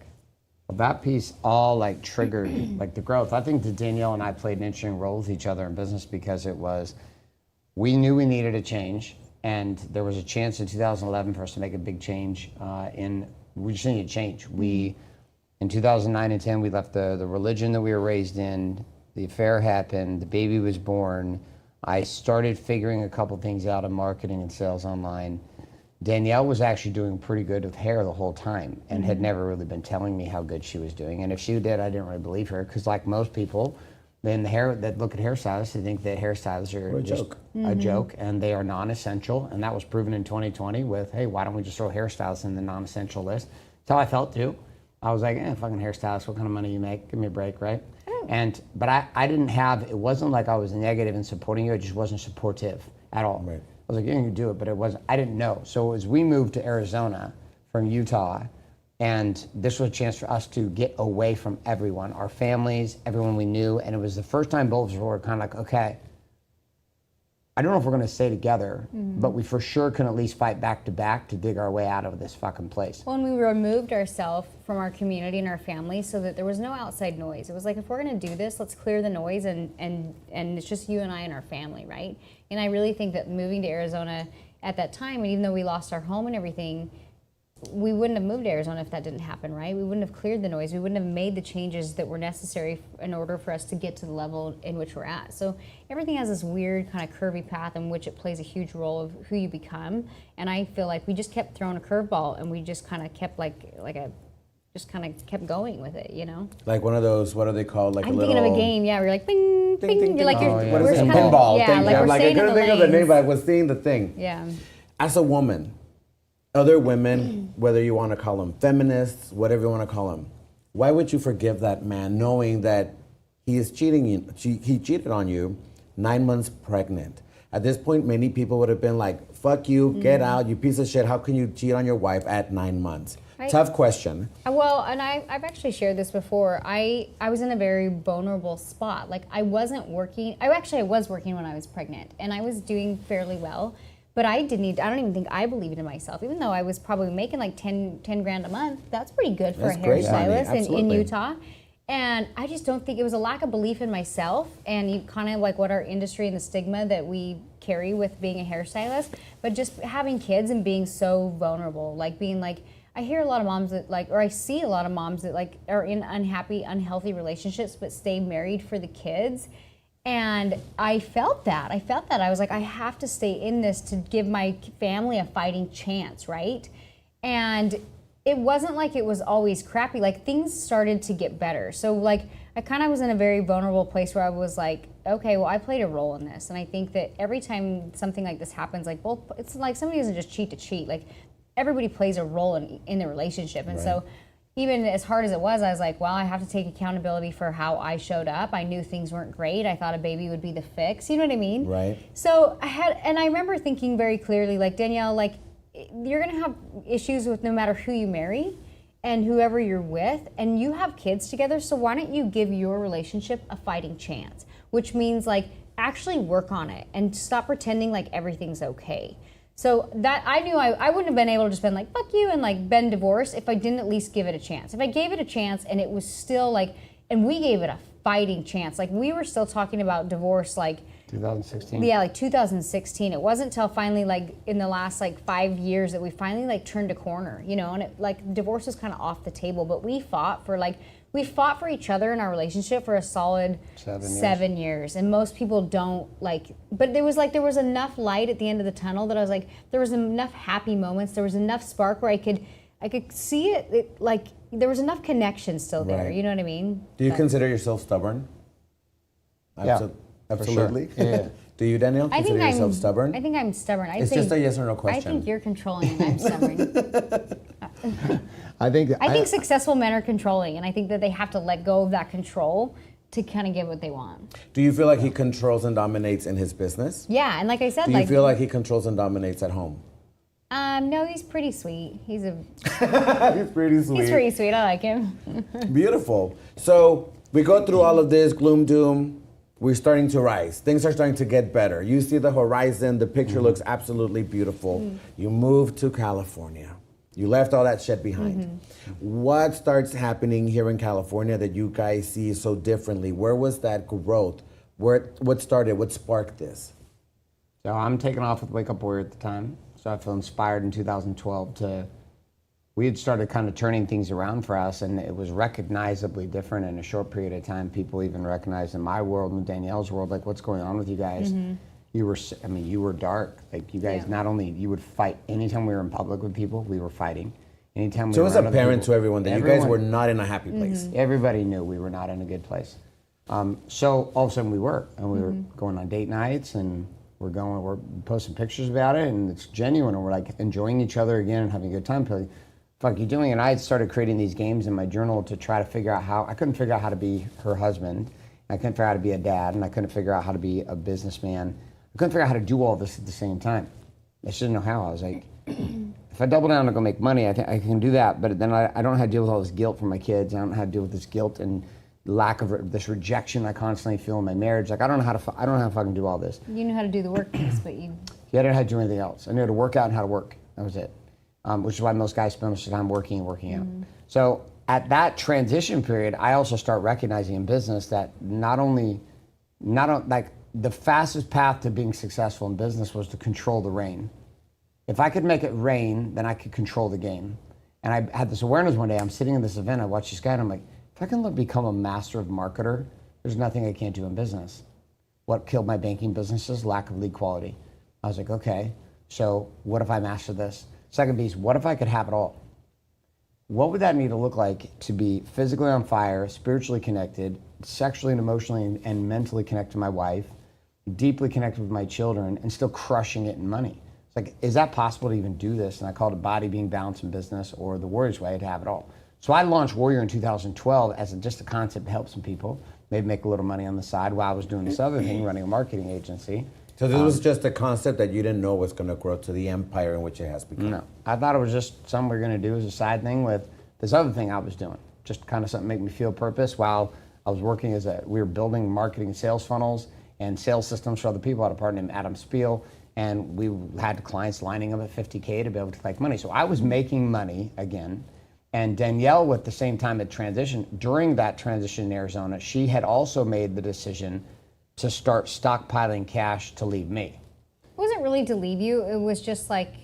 Well, that piece all like triggered like the growth. I think that Danielle and I played an interesting role with each other in business because we knew we needed a change, and there was a chance in 2011 for us to make a big change. We just needed to change. In 2009 and 10, we left the religion that we were raised in. The affair happened. The baby was born. I started figuring a couple things out in marketing and sales online. Danielle was actually doing pretty good with hair the whole time and had never really been telling me how good she was doing. And if she did, I didn't really believe her because, like most people, then that look at hairstylists, they think that hairstylists are just a joke, and they are non-essential. And that was proven in 2020 with, hey, why don't we just throw hairstylists in the non-essential list? That's how I felt too. I was like, fucking hairstylist, what kind of money you make? Give me a break, right? But I didn't it wasn't like I was negative in supporting you, it just wasn't supportive at all. Right. I was like, yeah, you can do it, but I didn't know. So as we moved to Arizona from Utah, and this was a chance for us to get away from everyone, our families, everyone we knew, and it was the first time both of us were kind of like, okay, I don't know if we're going to stay together, but we for sure can at least fight back to dig our way out of this fucking place. Well, and we removed ourselves from our community and our family so that there was no outside noise. It was like, if we're going to do this, let's clear the noise, and it's just you and I and our family, right? And I really think that moving to Arizona at that time, and even though we lost our home and everything, we wouldn't have moved to Arizona if that didn't happen, right? We wouldn't have cleared the noise. We wouldn't have made the changes that were necessary in order for us to get to the level in which we're at. So everything has this weird kind of curvy path in which it plays a huge role of who you become. And I feel like we just kept throwing a curveball, and we just kind of kept just kind of kept going with it, you know? Like one of those, what are they called? Like I'm a little... thinking of a game, yeah, where you're like, bing, bing, ding, you're like, ding. you're, What we're is it? kind of, Pinball. yeah, Thank like you. we're I staying in couldn't the think of the name, lanes. but I was seeing the thing. Yeah. As a woman, other women, whether you want to call them feminists, whatever you want to call them, why would you forgive that man knowing that he is cheating you? He cheated on you 9 months pregnant. At this point, many people would have been like, fuck you, get out, you piece of shit. How can you cheat on your wife at 9 months? Tough question. Well, and I've actually shared this before. I was in a very vulnerable spot. Like I wasn't working. I was working when I was pregnant, and I was doing fairly well. But I don't even think I believed in myself, even though I was probably making like 10 grand a month. That's pretty good for a hairstylist in Utah. And I just don't think it was a lack of belief in myself, and kind of like what our industry and the stigma that we carry with being a hairstylist, but just having kids and being so vulnerable, like being like, I hear a lot of moms that like, or I see a lot of moms that like are in unhappy, unhealthy relationships, but stay married for the kids. And I felt that. I was like, I have to stay in this to give my family a fighting chance, right? And it wasn't like it was always crappy. Like things started to get better. So like I kind of was in a very vulnerable place where I was like, okay, well, I played a role in this. And I think that every time something like this happens, like it's like somebody doesn't just cheat to cheat. Like everybody plays a role in the relationship. And so even as hard as it was, I was like, well, I have to take accountability for how I showed up. I knew things weren't great. I thought a baby would be the fix. You know what I mean? Right. So I remember thinking very clearly, like, Danielle, like, you're going to have issues with no matter who you marry and whoever you're with, and you have kids together. So why don't you give your relationship a fighting chance? Which means, like, actually work on it and stop pretending like everything's okay. So that I knew I wouldn't have been able to just been like, fuck you, and like been divorced if I didn't at least give it a chance. If I gave it a chance and it was still like, and we gave it a fighting chance. Like we were still talking about divorce, like 2016. yeah, like 2016. It wasn't until finally, like in the last like 5 years, that we finally like turned a corner, you know. And it, like divorce was kind of off the table, but we fought for each other in our relationship for a solid 7 years. And most people don't like. But there was enough light at the end of the tunnel that I was like, there was enough happy moments. There was enough spark where I could see it like there was enough connection still there. Right. You know what I mean? Do you consider yourself stubborn? Yeah. Absolutely. Sure. Yeah. Do you, Danielle, consider yourself stubborn? I think I'm stubborn. It's just a yes or no question. I think you're controlling and I'm stubborn. I think Successful men are controlling, and I think that they have to let go of that control to kind of get what they want. Do you feel like he controls and dominates in his business? Yeah, and like I said, Do you feel like he controls and dominates at home? No, he's pretty sweet. He's pretty sweet. He's pretty sweet. I like him. Beautiful. So we go through all of this gloom, doom. We're starting to rise. Things are starting to get better. You see the horizon. The picture looks absolutely beautiful. You moved to California. You left all that shit behind. What starts happening here in California that you guys see so differently? Where was that growth? What started? What sparked this? So I'm taking off with Wake Up Warrior at the time. So I feel inspired in 2012 we had started kind of turning things around for us, and it was recognizably different in a short period of time. People even recognized in my world and Danielle's world, like, what's going on with you guys? You were dark. Like, you guys, not only, you would fight anytime we were in public with people, we were fighting. Anytime So it was around other apparent people, to everyone that you guys were not in a happy place. Everybody knew we were not in a good place. So all of a sudden we were, and we were going on date nights, and we're posting pictures about it, and it's genuine, and we're like enjoying each other again and having a good time. Like, fuck you doing? And I had started creating these games in my journal to try to figure out I couldn't figure out how to be her husband. I couldn't figure out how to be a dad, and I couldn't figure out how to be a businessman. I couldn't figure out how to do all this at the same time. I just didn't know how. I was like, if I double down and go make money, I can do that, but then I don't know how to deal with all this guilt from my kids. I don't know how to deal with this guilt and lack of this rejection I constantly feel in my marriage. Like, I don't know how to fucking do all this. You knew how to do the work piece, but you... Yeah, I didn't know how to do anything else. I knew how to work out and how to work. That was it. Which is why most guys spend most of the time working out. So at that transition period, I also start recognizing in business that like the fastest path to being successful in business was to control the rain. If I could make it rain, then I could control the game. And I had this awareness one day. I'm sitting in this event, I watched this guy, and I'm like, if I can become a master of marketer, there's nothing I can't do in business. What killed my banking businesses? Lack of lead quality. I was like, okay, so what if I master this? Second piece, what if I could have it all? What would that need to look like to be physically on fire, spiritually connected, sexually and emotionally and mentally connected to my wife, deeply connected with my children, and still crushing it in money? It's like, is that possible to even do this? And I called it Body Being Balanced in Business, or the Warrior's Way, to have it all. So I launched Warrior in 2012 as just a concept to help some people, maybe make a little money on the side while I was doing this other thing, running a marketing agency. So this was just a concept that you didn't know was going to grow to the empire in which it has become. No, I thought it was just something we were going to do as a side thing with this other thing I was doing. Just kind of something to make me feel purpose while I was working we were building marketing and sales funnels and sales systems for other people. I had a partner named Adam Spiel, and we had clients lining up at $50K to be able to collect money. So I was making money again. And Danielle, at the same time, had transitioned. During that transition in Arizona, she had also made the decision to start stockpiling cash to leave me. It wasn't really to leave you. It was just like, in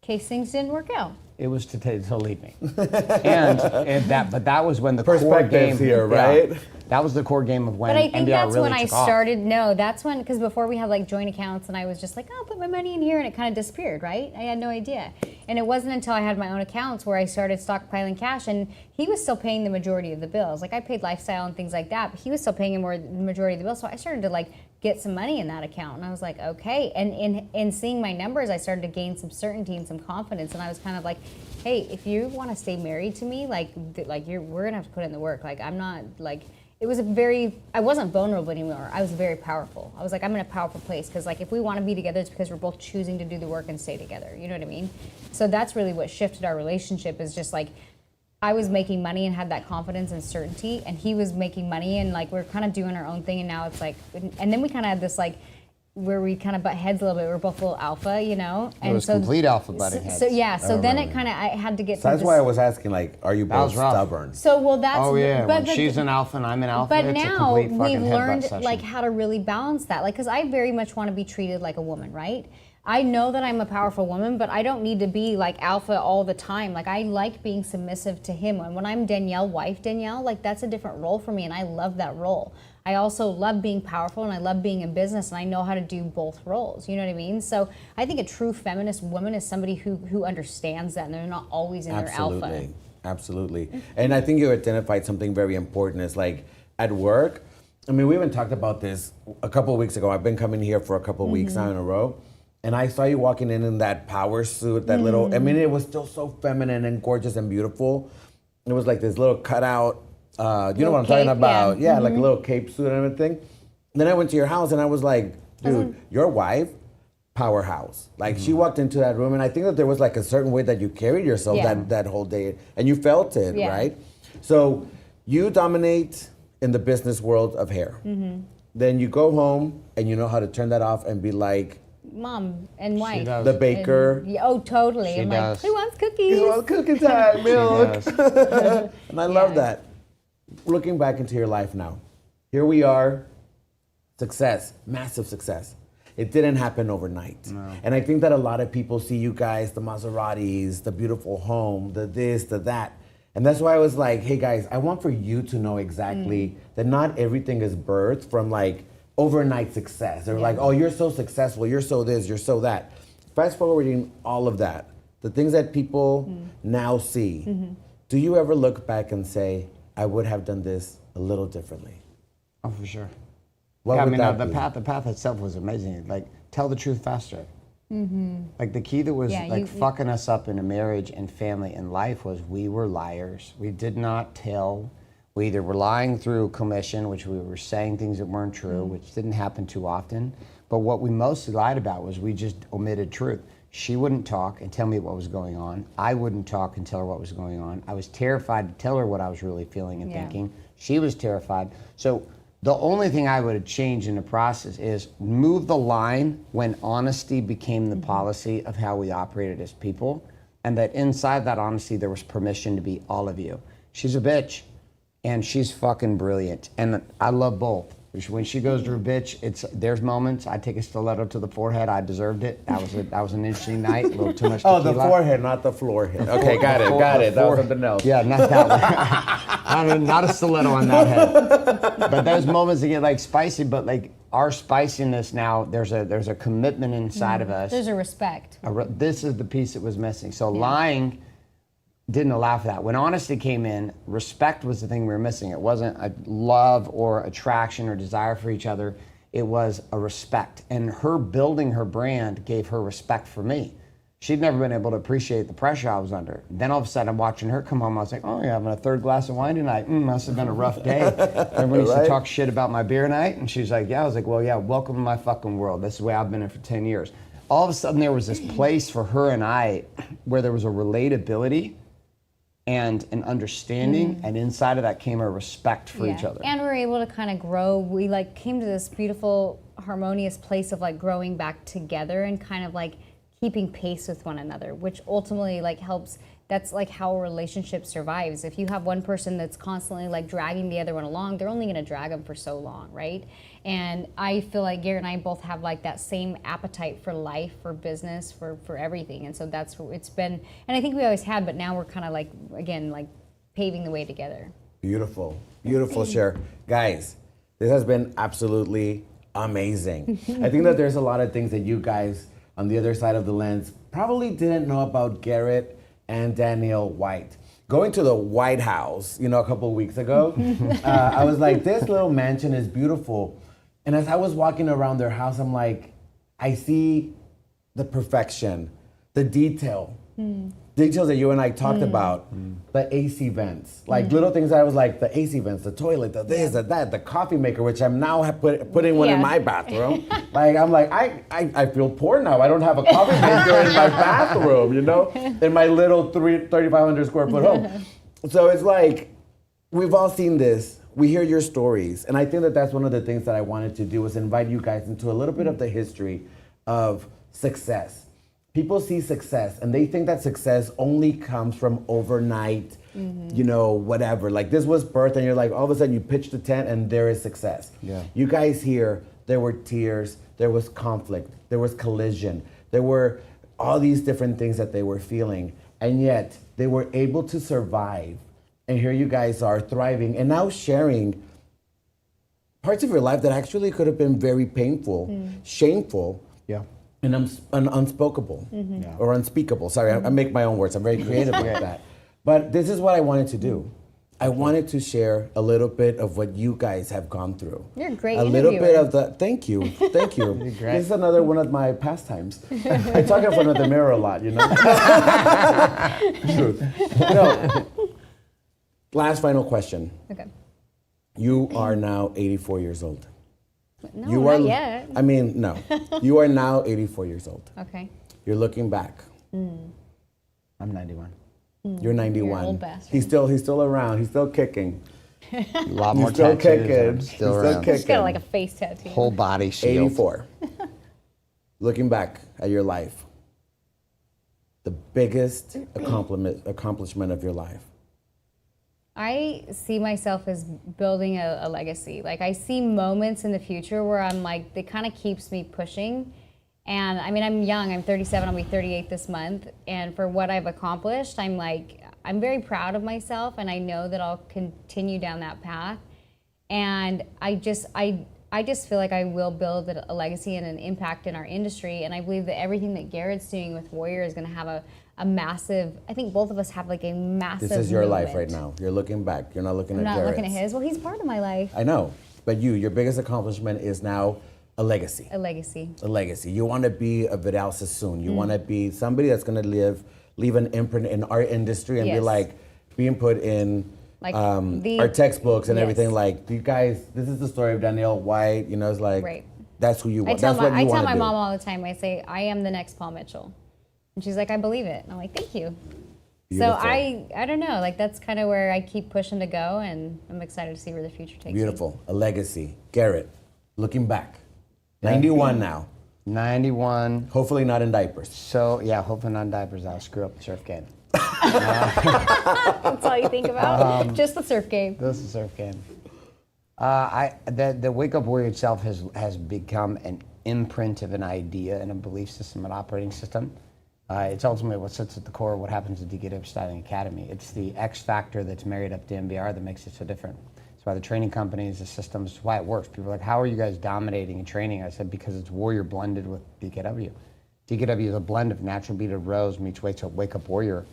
case things didn't work out. It was to leave me. But that was when the core Perspective game here, right? Yeah, that was the core game of when But I think NBR that's really when I took off. started. No, that's when, because before we had like joint accounts, and I was just like, oh, I'll put my money in here, and it kind of disappeared, right? I had no idea. And it wasn't until I had my own accounts where I started stockpiling cash, and he was still paying the majority of the bills. Like, I paid lifestyle and things like that, but he was still paying the majority of the bills. So I started to like get some money in that account, and I was like, okay. And in seeing my numbers, I started to gain some certainty and some confidence, and I was kind of like, hey, if you want to stay married to me, we're gonna have to put in the work. Like, I'm not like. I wasn't vulnerable anymore. I was very powerful. I was like, I'm in a powerful place, because like if we want to be together, it's because we're both choosing to do the work and stay together. You know what I mean? So that's really what shifted our relationship, is just like I was making money and had that confidence and certainty, and he was making money, and like we're kind of doing our own thing, and now it's like, and then we kind of had this like where we kind of butt heads a little bit. We're both a little alpha, you know. It was complete alpha butting heads. So yeah, so then it kind of I had to get. So that's why I was asking, like, are you both was rough. stubborn? So well, that's. Oh yeah, but, when she's an alpha and I'm an alpha, But it's a now complete fucking we've headbutt learned session. like how to really balance that, like because I very much want to be treated like a woman, right? I know that I'm a powerful woman, but I don't need to be like alpha all the time. Like I like being submissive to him. And when I'm wife Danielle, like that's a different role for me, and I love that role. I also love being powerful, and I love being in business, and I know how to do both roles. You know what I mean? So I think a true feminist woman is somebody who understands that, and they're not always in their alpha. Absolutely. And I think you identified something very important. Is like at work. I mean, we even talked about this a couple of weeks ago. I've been coming here for a couple of weeks now in a row. And I saw you walking in that power suit, that little, I mean, it was still so feminine and gorgeous and beautiful. It was like this little cutout, you know what I'm talking about? Yeah, like a little cape suit and everything. Then I went to your house and I was like, dude, your wife, powerhouse. Like she walked into that room and I think that there was like a certain way that you carried yourself that whole day and you felt it, right? So you dominate in the business world of hair. Then you go home and you know how to turn that off and be like, Mom and wife. the baker. Oh, totally. I'm does. like, who wants cookies? Well, cookie time, milk. Yes. And I love that. Looking back into your life now, here we are, success, massive success. It didn't happen overnight. No. And I think that a lot of people see you guys, the Maseratis, the beautiful home, the this, the that. And that's why I was like, hey guys, I want for you to know exactly that not everything is birthed from like overnight success. They're like, oh, you're so successful, you're so this, you're so that. Fast forwarding all of that, the things that people now see, do you ever look back and say, I would have done this a little differently? Oh, for sure. What Yeah, would that the be? path itself was amazing. Like, tell the truth faster. Like the key that was fucking us up in a marriage and family and life was we were liars. We did not tell. We either were lying through commission, which we were saying things that weren't true, which didn't happen too often. But what we mostly lied about was we just omitted truth. She wouldn't talk and tell me what was going on. I wouldn't talk and tell her what was going on. I was terrified to tell her what I was really feeling and thinking. She was terrified. So the only thing I would have changed in the process is move the line when honesty became the policy of how we operated as people, and that inside that honesty there was permission to be all of you. She's a bitch. And she's fucking brilliant. And I love both. When she goes through bitch, there's moments. I take a stiletto to the forehead. I deserved it. That was an interesting night. A little too much tequila. Oh, the forehead, not the floor head. Okay, got it. That was something else. Yeah, not that one. Not a stiletto on that head. But those moments that get like spicy, but like our spiciness now, there's a commitment inside of us. There's a respect. This is the piece that was missing. So lying didn't allow for that. When honesty came in, respect was the thing we were missing. It wasn't a love or attraction or desire for each other. It was a respect. And her building her brand gave her respect for me. She'd never been able to appreciate the pressure I was under. Then all of a sudden I'm watching her come home. I was like, oh, you're having a third glass of wine tonight. Must have been a rough day. Everyone used to talk shit about my beer night. And she's like, yeah. I was like, well, yeah, welcome to my fucking world. This is the way I've been in for 10 years. All of a sudden there was this place for her and I where there was a relatability and an understanding, and inside of that came a respect for each other. And we were able to kind of grow. We like came to this beautiful, harmonious place of like growing back together and kind of like keeping pace with one another, which ultimately like helps. That's like how a relationship survives. If you have one person that's constantly like dragging the other one along, they're only going to drag them for so long, right? And I feel like Garrett and I both have like that same appetite for life, for business, for everything. And so that's what it's been. And I think we always had, but now we're kind of like, again, like paving the way together. Beautiful, beautiful share. Guys, this has been absolutely amazing. I think that there's a lot of things that you guys on the other side of the lens probably didn't know about Garrett and Danielle White. Going to the White House, a couple of weeks ago, I was like, this little mansion is beautiful. And as I was walking around their house, I'm like, I see the perfection, the details that you and I talked about, the AC vents, like little things that I was like, the AC vents, the toilet, the this, the that, the coffee maker, which I'm now putting one in my bathroom. Like, I'm like, I feel poor now. I don't have a coffee maker in my bathroom, in my little 3,500 square foot home. So it's like, we've all seen this. we hear your stories, and I think that that's one of the things that I wanted to do was invite you guys into a little bit of the history of success. People see success and they think that success only comes from overnight, whatever. Like this was birth and you're like, all of a sudden you pitch the tent and there is success. Yeah. You guys here, there were tears, there was conflict, there was collision, there were all these different things that they were feeling. And yet they were able to survive. And here you guys are thriving and now sharing parts of your life that actually could have been very painful, shameful, and unspeakable or unspeakable. Sorry, I make my own words. I'm very creative with that. But this is what I wanted to do. I wanted to share a little bit of what you guys have gone through. You're a great A little bit interviewer. of the, thank you. This is another one of my pastimes. I talk in front of the mirror a lot, Truth. No. Last final question. Okay. You are now 84 years old. No, You not are, yet. I mean, no. You are now 84 years old. Okay. You're looking back. I'm 91. You're 91. You're an old bastard. He's still around. He's still kicking. A lot more He's still tattoos. kicking. I'm He's still still around. kicking. Just got like a face tattoo. Whole body shield. 84. Looking back at your life, the biggest accomplishment of your life. I see myself as building a legacy. Like I see moments in the future where I'm like, it kind of keeps me pushing. And I mean, I'm young, I'm 37, I'll be 38 this month. And for what I've accomplished, I'm very proud of myself and I know that I'll continue down that path. And I just feel like I will build a legacy and an impact in our industry. And I believe that everything that Garrett's doing with Warrior is gonna have a massive, I think both of us have like a massive This is your movement. life right now. You're looking back. You're not looking I'm at not Garrett's. looking at his. Well, he's part of my life. I know. But your biggest accomplishment is now a legacy. A legacy. A legacy. You want to be a Vidal Sassoon. You want to be somebody that's going to leave an imprint in our industry and be Yes. like being put in Like our textbooks and Yes. everything. Like, you guys, this is the story of Danielle White. It's like, Right. that's who you want. I tell That's what you my want to do. mom all the time, I say, I am the next Paul Mitchell. And she's like, I believe it. And I'm like, thank you. Beautiful. So I don't know, like that's kind of where I keep pushing to go and I'm excited to see where the future takes me. Beautiful. A legacy. Garrett, looking back. 91 now. 91. Hopefully not in diapers. So, yeah, hoping on diapers, I'll screw up the surf game. That's all you think about? Just the surf game. This is surf game. The Wake Up Warrior itself has become an imprint of an idea and a belief system, an operating system. It's ultimately what sits at the core of what happens at DKW Styling Academy. It's the X factor that's married up to MBR that makes it so different. That's why the training companies, the systems, it's why it works. People are like, how are you guys dominating in training? I said, because it's Warrior blended with DKW. DKW is a blend of natural beaded rose meets Wake Up Warrior,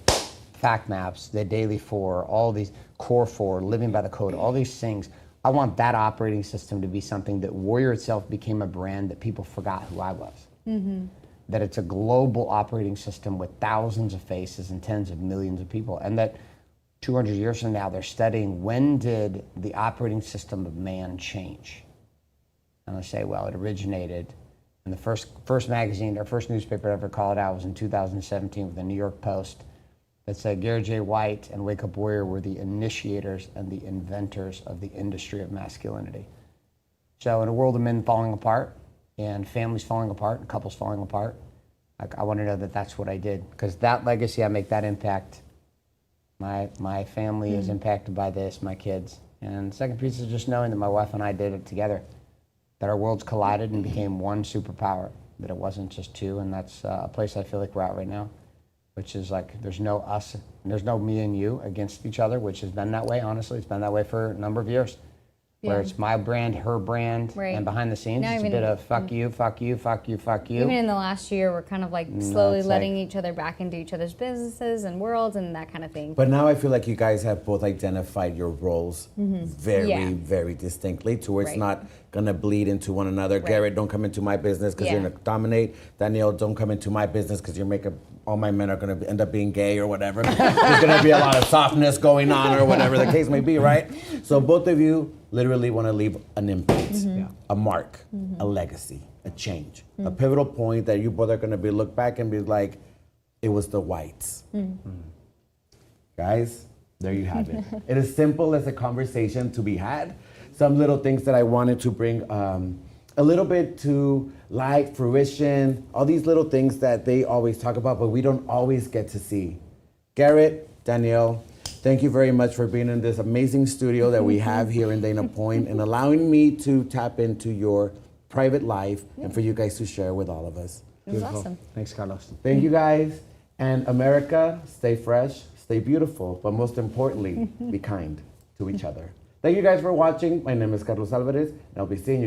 fact maps, the daily 4, all these core 4, living by the code, all these things. I want that operating system to be something that Warrior itself became a brand that people forgot who I was. Mm-hmm. That it's a global operating system with thousands of faces and tens of millions of people. And that 200 years from now, they're studying when did the operating system of man change? And I say, well, it originated in the first magazine, our first newspaper I ever called out was in 2017 with the New York Post that said Garrett J White and Wake Up Warrior were the initiators and the inventors of the industry of masculinity. So in a world of men falling apart and families falling apart and couples falling apart, I want to know that that's what I did, because that legacy, I make that impact. My family is impacted by this, my kids. And the second piece is just knowing that my wife and I did it together, that our worlds collided and became one superpower, that it wasn't just two, and that's a place I feel like we're at right now, which is like there's no us, there's no me and you against each other, which has been that way, honestly. It's been that way for a number of years. Where it's my brand, her brand, Right. and behind the scenes, Now it's a even- bit of fuck you, fuck you, fuck you, fuck you. Even in the last year, we're kind of like slowly it's letting like- each other back into each other's businesses and worlds and that kind of thing. But now I feel like you guys have both identified your roles very, Yeah. very distinctly to where it's Right. not going to bleed into one another. Right. Garrett, don't come into my business because you're Yeah. going to dominate. Danielle, don't come into my business because you're making all my men are going to end up being gay or whatever. There's going to be a lot of softness going on or whatever the case may be, right? So both of you literally want to leave an imprint, a mark, a legacy, a change, a pivotal point that you both are going to be look back and be like, it was the Whites. Guys, There you have it. It is simple as a conversation to be had. Some little things that I wanted to bring a little bit to light, fruition, all these little things that they always talk about, but we don't always get to see. Garrett, Danielle, thank you very much for being in this amazing studio that we have here in Dana Point and allowing me to tap into your private life and for you guys to share with all of us. It was awesome. Thanks, Carlos. Thank you guys. And America, stay fresh, stay beautiful, but most importantly, be kind to each other. Thank you guys for watching. My name is Carlos Alvarez, and I'll be seeing you